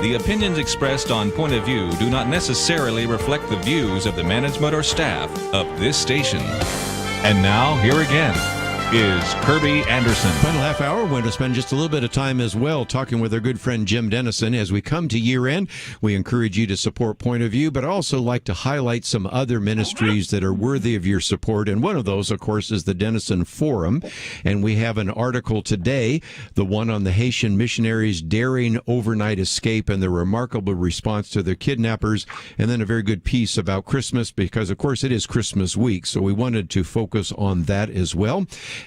The opinions expressed on Point of View do not necessarily reflect the views of the management or staff of this station. And now, here again is Kerby Anderson. Final half hour, we're going to spend just a little bit of time as well talking with our good friend Jim Denison. As we come to year end, we encourage you to support Point of View, but also like to highlight some other ministries that are worthy of your support. And one of those, of course, is the Denison Forum. And we have an article today, the one on the Haitian missionaries' daring overnight escape and the remarkable response to their kidnappers. And then a very good piece about Christmas, because, of course, it is Christmas week. So we wanted to focus on that as well.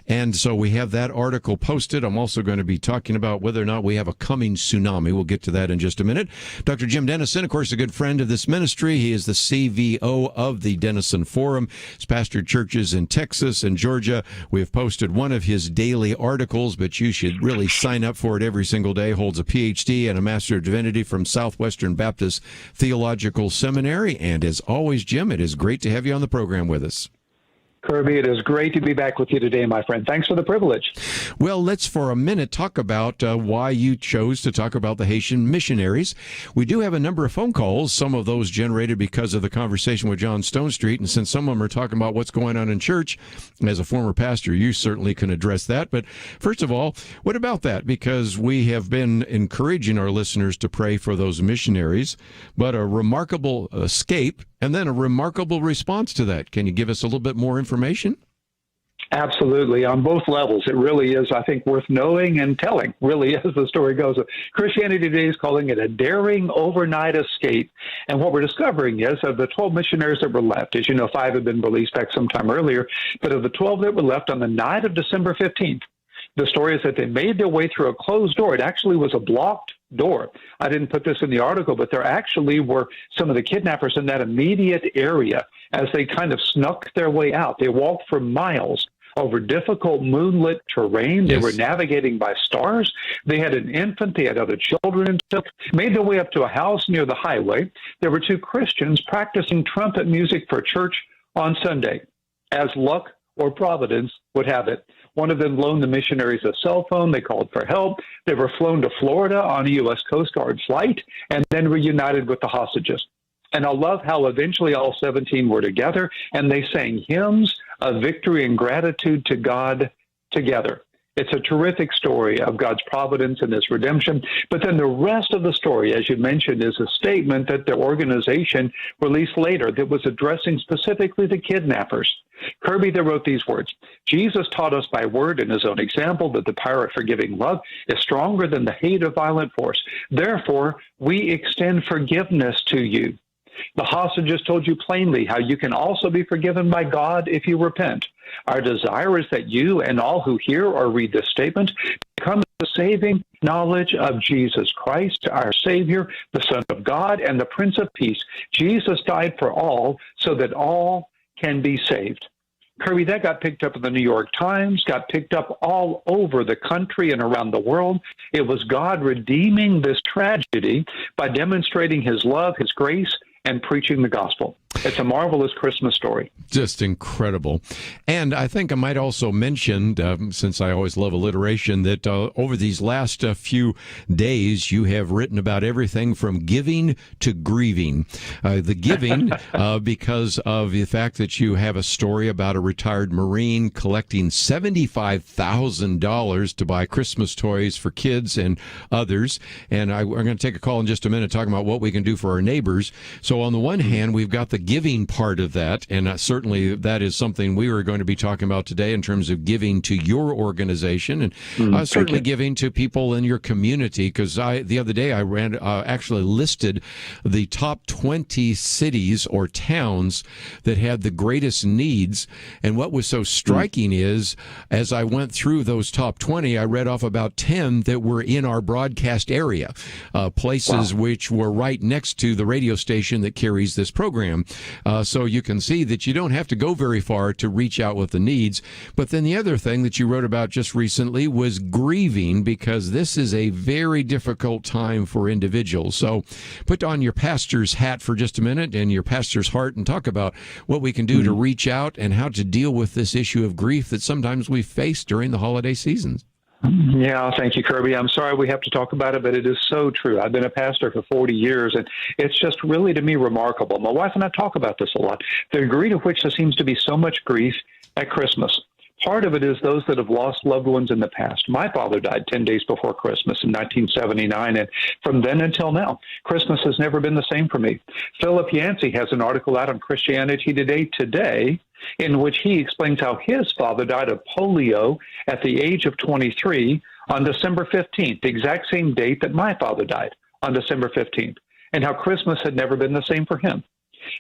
And so we have that article posted. I'm also going to be talking about whether or not we have a coming tsunami. We'll get to that in just a minute. Dr. Jim Denison, of course, a good friend of this ministry. He is the CVO of the Denison Forum. He's pastored churches in Texas and Georgia. We have posted one of his daily articles, but you should really sign up for it every single day. Holds a PhD and a Master of Divinity from Southwestern Baptist Theological Seminary. And as always, Jim, it is great to have you on the program with us. Kerby, it is great to be back with you today, my friend. Thanks for the privilege. Well, let's for a minute talk about why you chose to talk about the Haitian missionaries. We do have a number of phone calls, some of those generated because of the conversation with John Stonestreet, and since some of them are talking about what's going on in church, as a former pastor, you certainly can address that. But first of all, what about that? Because we have been encouraging our listeners to pray for those missionaries, but a remarkable escape and then a remarkable response to that. Can you give us a little bit more information? Absolutely. On both levels. It really is, I think, worth knowing and telling, really, as the story goes. Christianity Today is calling it a daring overnight escape. And what we're discovering is of the 12 missionaries that were left, as you know, 5 had been released back sometime earlier, but of the 12 that were left on the night of December 15th, the story is that they made their way through a closed door. It actually was a blocked door. I didn't put this in the article, but there actually were some of the kidnappers in that immediate area as they kind of snuck their way out. They walked for miles over difficult moonlit terrain. They were navigating by stars. They had an infant. They had other children. Made their way up to a house near the highway. There were 2 Christians practicing trumpet music for church on Sunday. As luck or providence would have it, one of them loaned the missionaries a cell phone. They called for help. They were flown to Florida on a U.S. Coast Guard flight and then reunited with the hostages. And I love how eventually all 17 were together and they sang hymns of victory and gratitude to God together. It's a terrific story of God's providence and His redemption. But then the rest of the story, as you mentioned, is a statement that the organization released later that was addressing specifically the kidnappers. Kerby, they wrote these words: Jesus taught us by word and His own example that the power of forgiving love is stronger than the hate of violent force. Therefore, we extend forgiveness to you. The hostages told you plainly how you can also be forgiven by God if you repent. Our desire is that you and all who hear or read this statement come to the saving knowledge of Jesus Christ, our Savior, the Son of God, and the Prince of Peace. Jesus died for all so that all can be saved. Kerby, that got picked up in the New York Times, got picked up all over the country and around the world. It was God redeeming this tragedy by demonstrating His love, His grace, and preaching the gospel. It's a marvelous Christmas story. Just incredible. And I think I might also mention, since I always love alliteration, that over these last few days, you have written about everything from giving to grieving. The giving, because of the fact that you have a story about a retired Marine collecting $75,000 to buy Christmas toys for kids and others. And we're going to take a call in just a minute talking about what we can do for our neighbors. So on the one hand, we've got the giving part of that, and certainly that is something we are going to be talking about today in terms of giving to your organization and certainly giving to people in your community, because the other day I actually listed the top 20 cities or towns that had the greatest needs, and what was so striking is as I went through those top 20, I read off about 10 that were in our broadcast area, places which were right next to the radio station that carries this program. So you can see that you don't have to go very far to reach out with the needs. But then the other thing that you wrote about just recently was grieving, because this is a very difficult time for individuals. So put on your pastor's hat for just a minute and your pastor's heart and talk about what we can do to reach out and how to deal with this issue of grief that sometimes we face during the holiday seasons. Yeah, thank you, Kerby. I'm sorry we have to talk about it, but it is so true. I've been a pastor for 40 years, and it's just really, to me, remarkable. My wife and I talk about this a lot. The degree to which there seems to be so much grief at Christmas. Part of it is those that have lost loved ones in the past. My father died 10 days before Christmas in 1979, and from then until now, Christmas has never been the same for me. Philip Yancey has an article out on Christianity today, in which he explains how his father died of polio at the age of 23 on December 15th, the exact same date that my father died, on December 15th, and how Christmas had never been the same for him.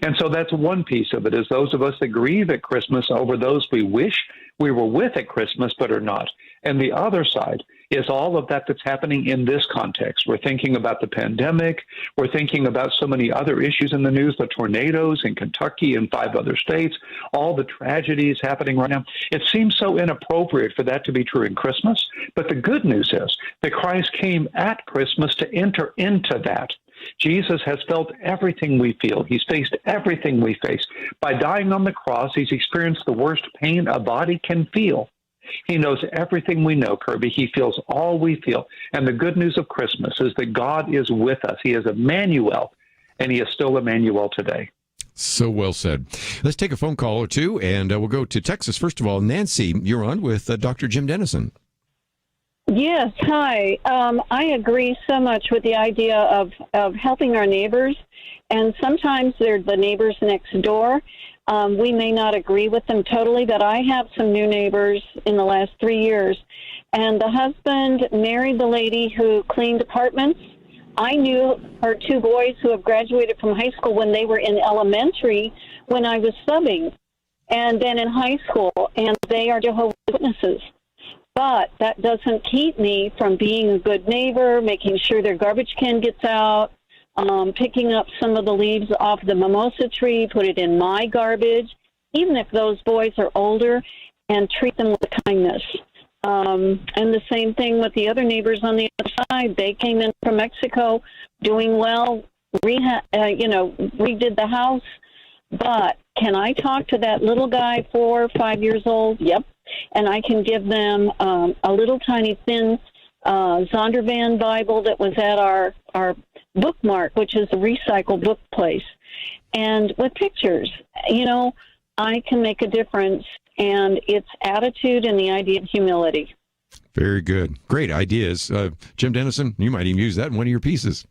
And so that's one piece of it, is those of us that grieve at Christmas over those we wish we were with at Christmas but are not. And the other side is all of that that's happening in this context. We're thinking about the pandemic. We're thinking about so many other issues in the news, the tornadoes in Kentucky and 5 other states, all the tragedies happening right now. It seems so inappropriate for that to be true in Christmas. But the good news is that Christ came at Christmas to enter into that. Jesus has felt everything we feel. He's faced everything we face. By dying on the cross, he's experienced the worst pain a body can feel. He knows everything we know, Kerby. He feels all we feel. And the good news of Christmas is that God is with us. He is Emmanuel, and he is still Emmanuel today. So well said. Let's take a phone call or two, and we'll go to Texas. First of all, Nancy, you're on with Dr. Jim Denison. Yes, hi. I agree so much with the idea of helping our neighbors, and sometimes they're the neighbors next door. We may not agree with them totally, but I have some new neighbors in the last 3 years, and the husband married the lady who cleaned apartments. I knew her 2 boys who have graduated from high school when they were in elementary when I was subbing, and then in high school, and they are Jehovah's Witnesses. But that doesn't keep me from being a good neighbor, making sure their garbage can gets out, picking up some of the leaves off the mimosa tree, put it in my garbage, even if those boys are older, and treat them with kindness. And the same thing with the other neighbors on the other side. They came in from Mexico doing well, redid the house. But can I talk to that little guy, 4 or 5 years old? Yep. And I can give them a little tiny thin Zondervan Bible that was at our bookmark, which is a recycled book place. And with pictures, I can make a difference. And it's attitude and the idea of humility. Very good. Great ideas. Jim Denison, you might even use that in one of your pieces.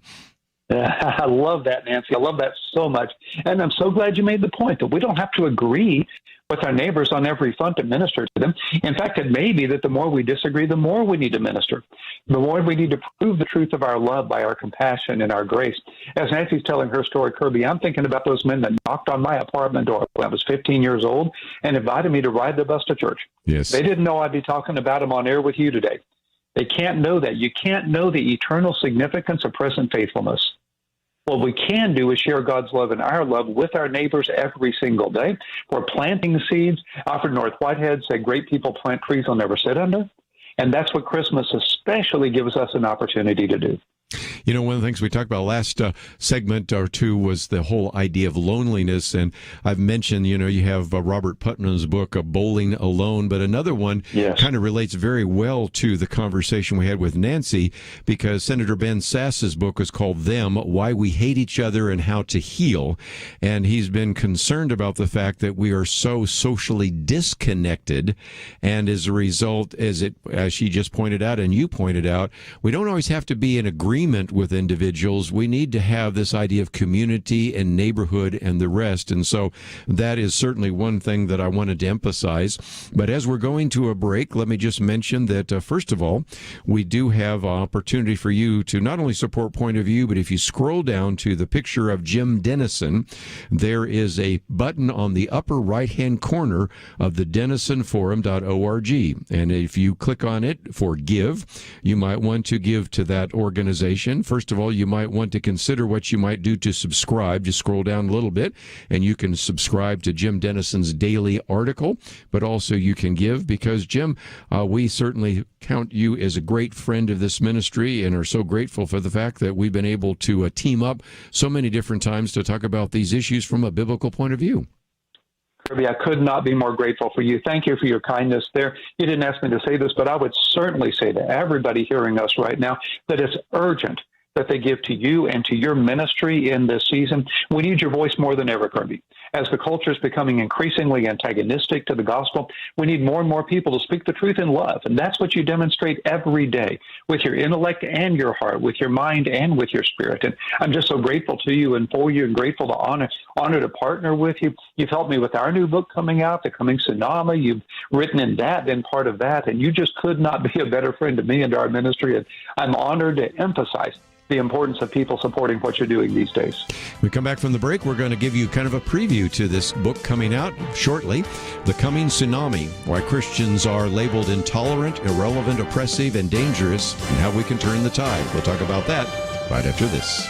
I love that, Nancy. I love that so much. And I'm so glad you made the point that we don't have to agree with our neighbors on every front to minister to them. In fact, it may be that the more we disagree, the more we need to minister. The more we need to prove the truth of our love by our compassion and our grace. As Nancy's telling her story, Kerby, I'm thinking about those men that knocked on my apartment door when I was 15 years old and invited me to ride the bus to church. Yes. They didn't know I'd be talking about them on air with you today. They can't know that. You can't know the eternal significance of present faithfulness. What we can do is share God's love and our love with our neighbors every single day. We're planting seeds. Alfred North Whitehead said, great people plant trees they'll never sit under. And that's what Christmas especially gives us an opportunity to do. One of the things we talked about last segment or two was the whole idea of loneliness. And I've mentioned, you have Robert Putnam's book, Bowling Alone, but another one kind of relates very well to the conversation we had with Nancy, because Senator Ben Sass's book is called Them, Why We Hate Each Other and How to Heal. And he's been concerned about the fact that we are so socially disconnected. And as a result, as she just pointed out and you pointed out, we don't always have to be in agreement with individuals. We need to have this idea of community and neighborhood and the rest. And so that is certainly one thing that I wanted to emphasize. But as we're going to a break, let me just mention that, first of all, we do have an opportunity for you to not only support Point of View, but if you scroll down to the picture of Jim Denison, there is a button on the upper right-hand corner of the DenisonForum.org. And if you click on it for give, you might want to give to that organization. First of all, you might want to consider what you might do to subscribe. Just scroll down a little bit, and you can subscribe to Jim Denison's daily article, but also you can give because, Jim, we certainly count you as a great friend of this ministry and are so grateful for the fact that we've been able to team up so many different times to talk about these issues from a biblical point of view. Kerby, I could not be more grateful for you. Thank you for your kindness there. You didn't ask me to say this, but I would certainly say to everybody hearing us right now that it's urgent that they give to you and to your ministry in this season. We need your voice more than ever, Kerby. As the culture is becoming increasingly antagonistic to the gospel, we need more and more people to speak the truth in love. And that's what you demonstrate every day with your intellect and your heart, with your mind and with your spirit. And I'm just so grateful to you and for you and grateful to honor to partner with you. You've helped me with our new book coming out, The Coming Tsunami. You've written in that, been part of that. And you just could not be a better friend to me and to our ministry. And I'm honored to emphasize the importance of people supporting what you're doing these days. When we come back from the break, we're going to give you kind of a preview to this book coming out shortly, The Coming Tsunami, Why Christians Are Labeled Intolerant, Irrelevant, Oppressive, and Dangerous, and How We Can Turn the Tide. We'll talk about that right after this.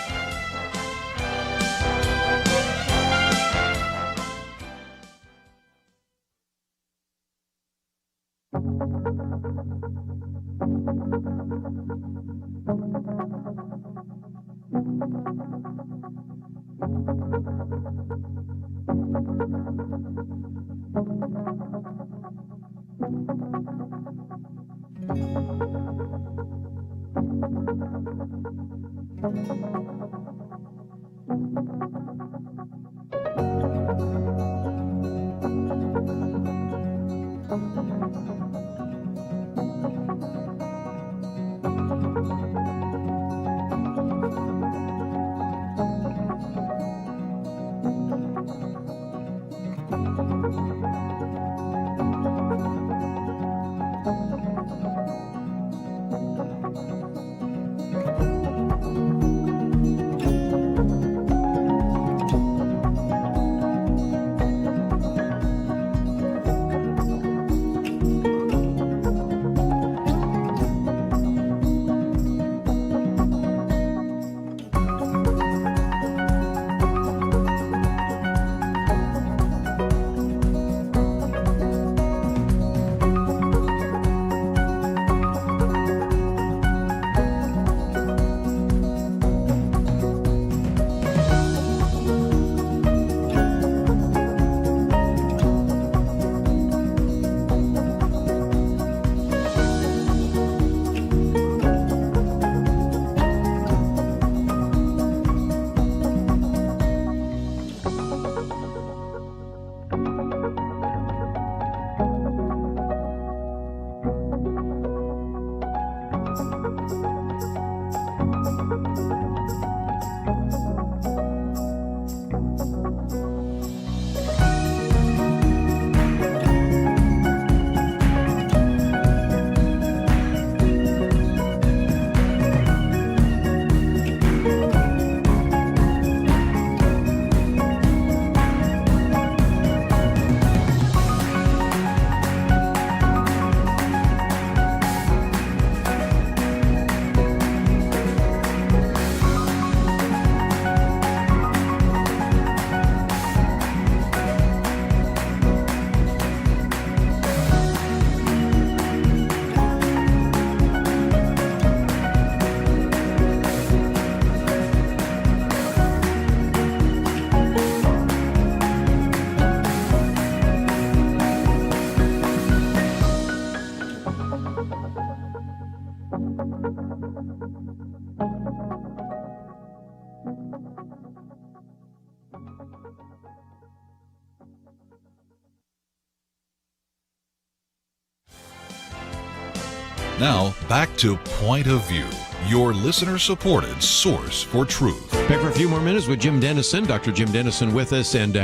Now, back to Point of View, your listener-supported source for truth. Back for a few more minutes with Jim Denison, Dr. Jim Denison with us, and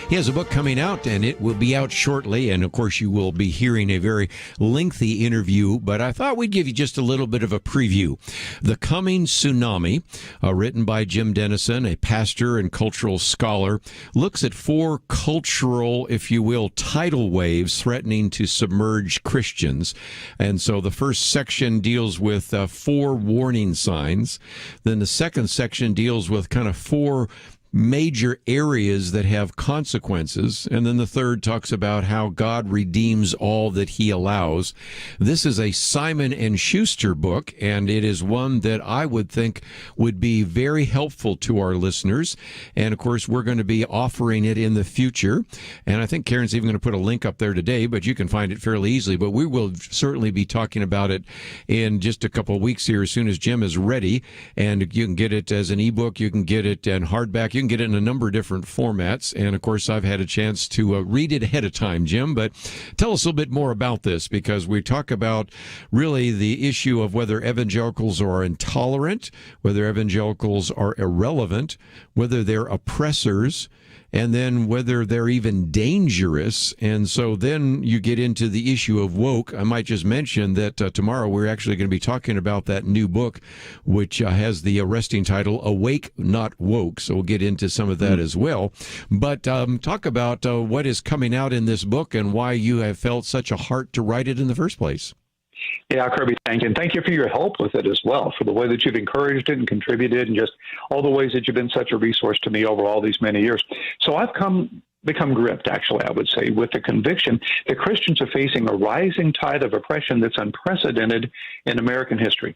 he has a book coming out, and it will be out shortly, and of course you will be hearing a very lengthy interview, but I thought we'd give you just a little bit of a preview. The Coming Tsunami, written by Jim Denison, a pastor and cultural scholar, looks at 4 cultural, if you will, tidal waves threatening to submerge Christians, and so the first section deals with 4 warning signs. Then the second section deals with kind of 4 major areas that have consequences. And then the third talks about how God redeems all that he allows. This is a Simon & Schuster book, and it is one that I would think would be very helpful to our listeners. And of course, we're going to be offering it in the future. And I think Karen's even going to put a link up there today, but you can find it fairly easily. But we will certainly be talking about it in just a couple of weeks here as soon as Jim is ready. And you can get it as an ebook, you can get it in hardback, you can get it in a number of different formats. And of course, I've had a chance to read it ahead of time, Jim. But tell us a little bit more about this, because we talk about really the issue of whether evangelicals are intolerant, whether evangelicals are irrelevant, whether they're oppressors, and then whether they're even dangerous. And so then you get into the issue of woke. I might just mention that tomorrow we're actually going to be talking about that new book, which has the arresting title, Awake, Not Woke. So we'll get into some of that as well. But talk about what is coming out in this book and why you have felt such a heart to write it in the first place. Yeah, Kerby, thank you. And thank you for your help with it as well, for the way that you've encouraged it and contributed, and just all the ways that you've been such a resource to me over all these many years. So I've become gripped, actually, I would say, with the conviction that Christians are facing a rising tide of oppression that's unprecedented in American history.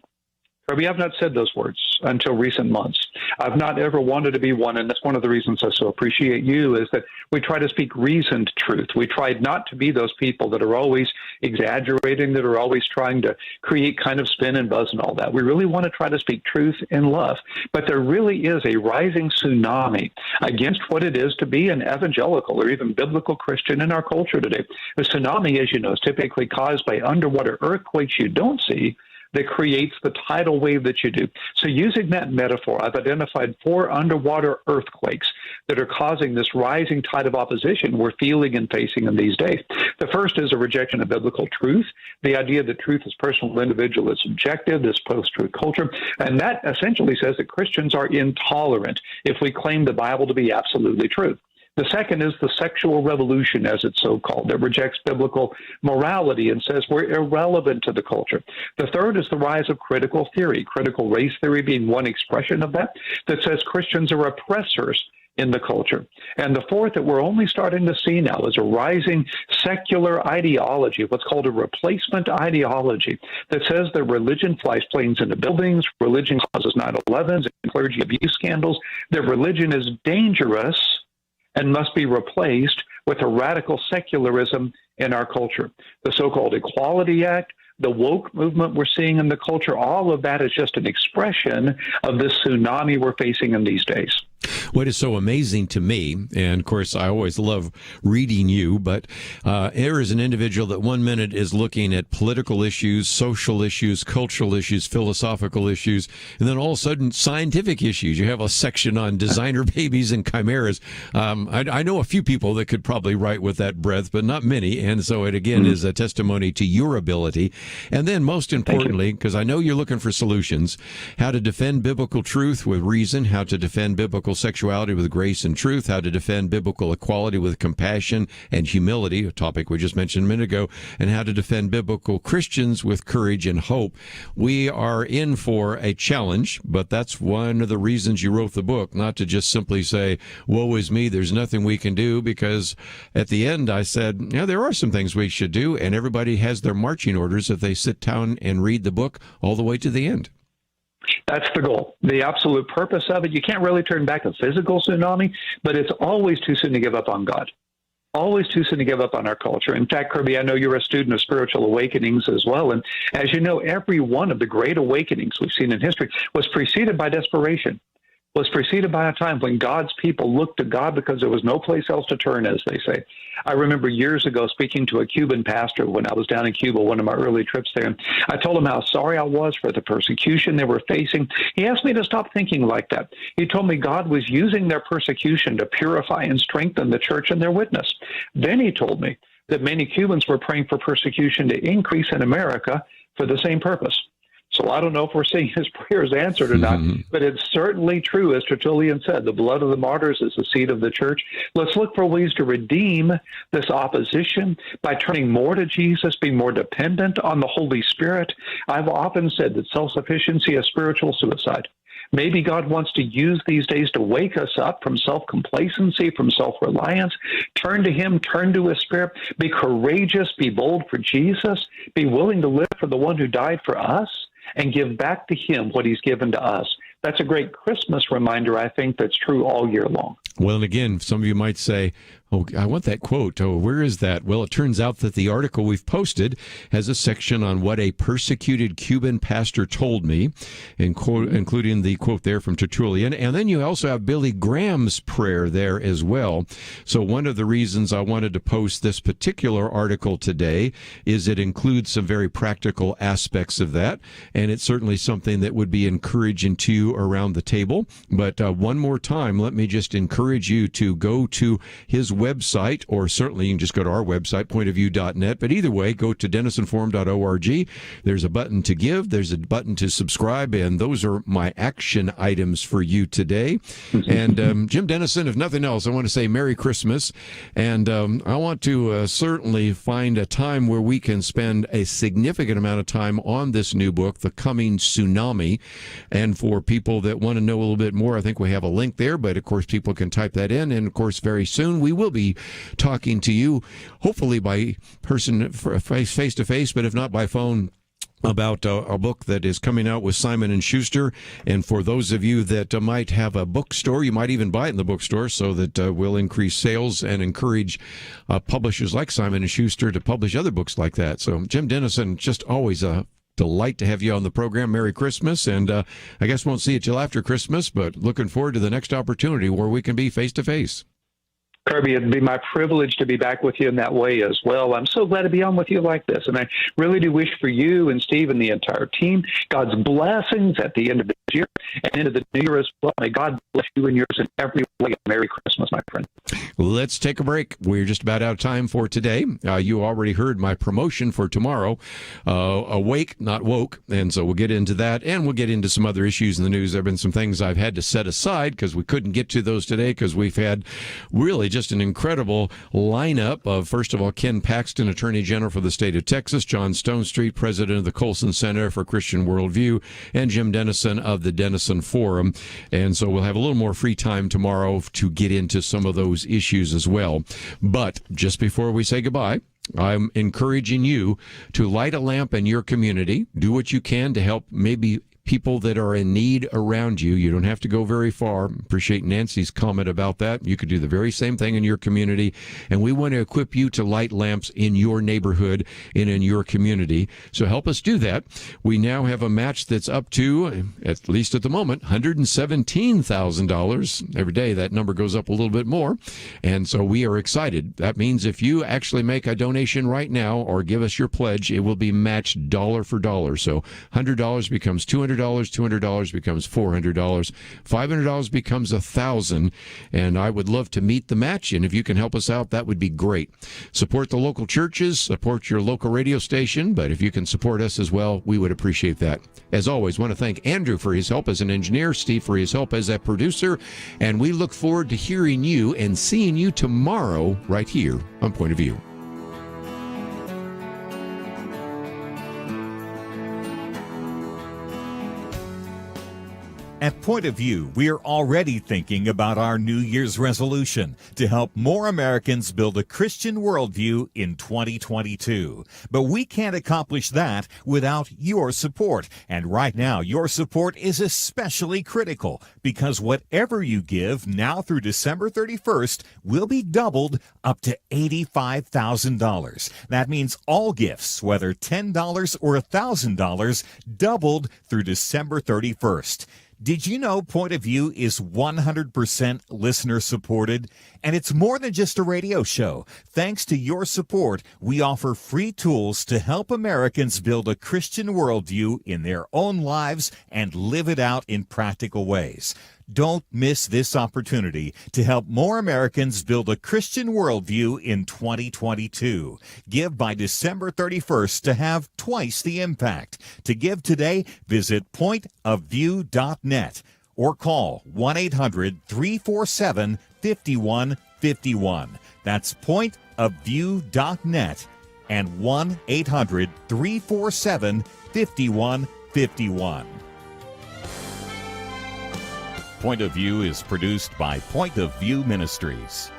Kerby, I've not said those words until recent months. I've not ever wanted to be one, and that's one of the reasons I so appreciate you, is that we try to speak reasoned truth. We try not to be those people that are always exaggerating, that are always trying to create kind of spin and buzz and all that. We really want to try to speak truth in love. But there really is a rising tsunami against what it is to be an evangelical or even biblical Christian in our culture today. The tsunami, as you know, is typically caused by underwater earthquakes you don't see, that creates the tidal wave that you do. So using that metaphor, I've identified 4 underwater earthquakes that are causing this rising tide of opposition we're feeling and facing in these days. The first is a rejection of biblical truth, the idea that truth is personal, individual, is subjective, this post-truth culture, and that essentially says that Christians are intolerant if we claim the Bible to be absolutely true. The second is the sexual revolution, as it's so called, that rejects biblical morality and says we're irrelevant to the culture. The third is the rise of critical theory, critical race theory being one expression of that says Christians are oppressors in the culture. And the fourth that we're only starting to see now is a rising secular ideology, what's called a replacement ideology, that says that religion flies planes into buildings, religion causes 9/11s and clergy abuse scandals, that religion is dangerous and must be replaced with a radical secularism in our culture. The so-called Equality Act, the woke movement we're seeing in the culture, all of that is just an expression of this tsunami we're facing in these days. What is so amazing to me, and of course I always love reading you, but here is an individual that one minute is looking at political issues, social issues, cultural issues, philosophical issues, and then all of a sudden scientific issues. You have a section on designer babies and chimeras. I know a few people that could probably write with that breadth, but not many, and so it again is a testimony to your ability. And then most importantly, because I know you're looking for solutions, how to defend biblical truth with reason, how to defend biblical sexuality with grace and truth, how to defend biblical equality with compassion and humility, a topic we just mentioned a minute ago, and how to defend biblical Christians with courage and hope. We are in for a challenge, but that's one of the reasons you wrote the book, not to just simply say, woe is me, there's nothing we can do, because at the end I said, yeah, there are some things we should do, and everybody has their marching orders if they sit down and read the book all the way to the end. That's the goal. The absolute purpose of it. You can't really turn back a physical tsunami, but it's always too soon to give up on God. Always too soon to give up on our culture. In fact, Kerby, I know you're a student of spiritual awakenings as well. And as you know, every one of the great awakenings we've seen in history was preceded by desperation, was preceded by a time when God's people looked to God because there was no place else to turn, as they say. I remember years ago speaking to a Cuban pastor when I was down in Cuba, one of my early trips there. I told him how sorry I was for the persecution they were facing. He asked me to stop thinking like that. He told me God was using their persecution to purify and strengthen the church and their witness. Then he told me that many Cubans were praying for persecution to increase in America for the same purpose. So I don't know if we're seeing his prayers answered or not, but it's certainly true, as Tertullian said, the blood of the martyrs is the seed of the church. Let's look for ways to redeem this opposition by turning more to Jesus, being more dependent on the Holy Spirit. I've often said that self-sufficiency is spiritual suicide. Maybe God wants to use these days to wake us up from self-complacency, from self-reliance. Turn to Him, turn to His Spirit. Be courageous, be bold for Jesus. Be willing to live for the one who died for us and give back to Him what He's given to us. That's a great Christmas reminder, I think, that's true all year long. Well, and again, some of you might say, oh, I want that quote. Oh, where is that? Well, it turns out that the article we've posted has a section on what a persecuted Cuban pastor told me, including the quote there from Tertullian. And then you also have Billy Graham's prayer there as well. So one of the reasons I wanted to post this particular article today is it includes some very practical aspects of that. And it's certainly something that would be encouraging to you around the table. But one more time, let me just encourage you to go to his website, or certainly you can just go to our website, pointofview.net. But either way, go to denisonforum.org. There's a button to give. There's a button to subscribe. And those are my action items for you today. And Jim Denison, if nothing else, I want to say Merry Christmas. And I want to certainly find a time where we can spend a significant amount of time on this new book, The Coming Tsunami. And for people that want to know a little bit more, I think we have a link there. But of course, people can type that in. And of course, very soon we will be talking to you, hopefully by person, face to face, but if not by phone, about a book that is coming out with Simon & Schuster. And for those of you that might have a bookstore, you might even buy it in the bookstore, so that we'll increase sales and encourage publishers like Simon & Schuster to publish other books like that. So Jim Denison, just always a delight to have you on the program. Merry Christmas. And I guess won't see you till after Christmas, but looking forward to the next opportunity where we can be face to face. Kirby, it'd be my privilege to be back with you in that way as well. I'm so glad to be on with you like this. And I really do wish for you and Steve and the entire team God's blessings at the end of this year and into the new year as well. May God bless you and yours in every way. Merry Christmas, my friend. Let's take a break. We're just about out of time for today. You already heard my promotion for tomorrow, Awake, Not Woke. And so we'll get into that, and we'll get into some other issues in the news. There have been some things I've had to set aside because we couldn't get to those today because we've had really just an incredible lineup of, first of all, Ken Paxton, Attorney General for the state of Texas, John Stonestreet, President of the Colson Center for Christian Worldview, and Jim Denison of the Denison Forum. And so we'll have a little more free time tomorrow to get into some of those issues as well. But just before we say goodbye, I'm encouraging you to light a lamp in your community. Do what you can to help maybe people that are in need around you. You don't have to go very far. Appreciate Nancy's comment about that. You could do the very same thing in your community. And we want to equip you to light lamps in your neighborhood and in your community. So help us do that. We now have a match that's up to, at least at the moment, $117,000. Every day that number goes up a little bit more. And so we are excited. That means if you actually make a donation right now or give us your pledge, it will be matched dollar for dollar. So $100 becomes $200. $200 becomes $400, $500 becomes $1,000, and I would love to meet the match. And if you can help us out, that would be great. Support the local churches, support your local radio station, but if you can support us as well, we would appreciate that. As always, want to thank Andrew for his help as an engineer, Steve for his help as a producer, and we look forward to hearing you and seeing you tomorrow right here on Point of View. At Point of View, we are already thinking about our New Year's resolution to help more Americans build a Christian worldview in 2022. But we can't accomplish that without your support. And right now, your support is especially critical because whatever you give now through December 31st will be doubled up to $85,000. That means all gifts, whether $10 or $1,000, doubled through December 31st. Did you know Point of View is 100% listener supported? And it's more than just a radio show. Thanks to your support, we offer free tools to help Americans build a Christian worldview in their own lives and live it out in practical ways. Don't miss this opportunity to help more Americans build a Christian worldview in 2022. Give by December 31st to have twice the impact. To give today, visit pointofview.net or call 1-800-347-5151. That's pointofview.net and 1-800-347-5151. Point of View is produced by Point of View Ministries.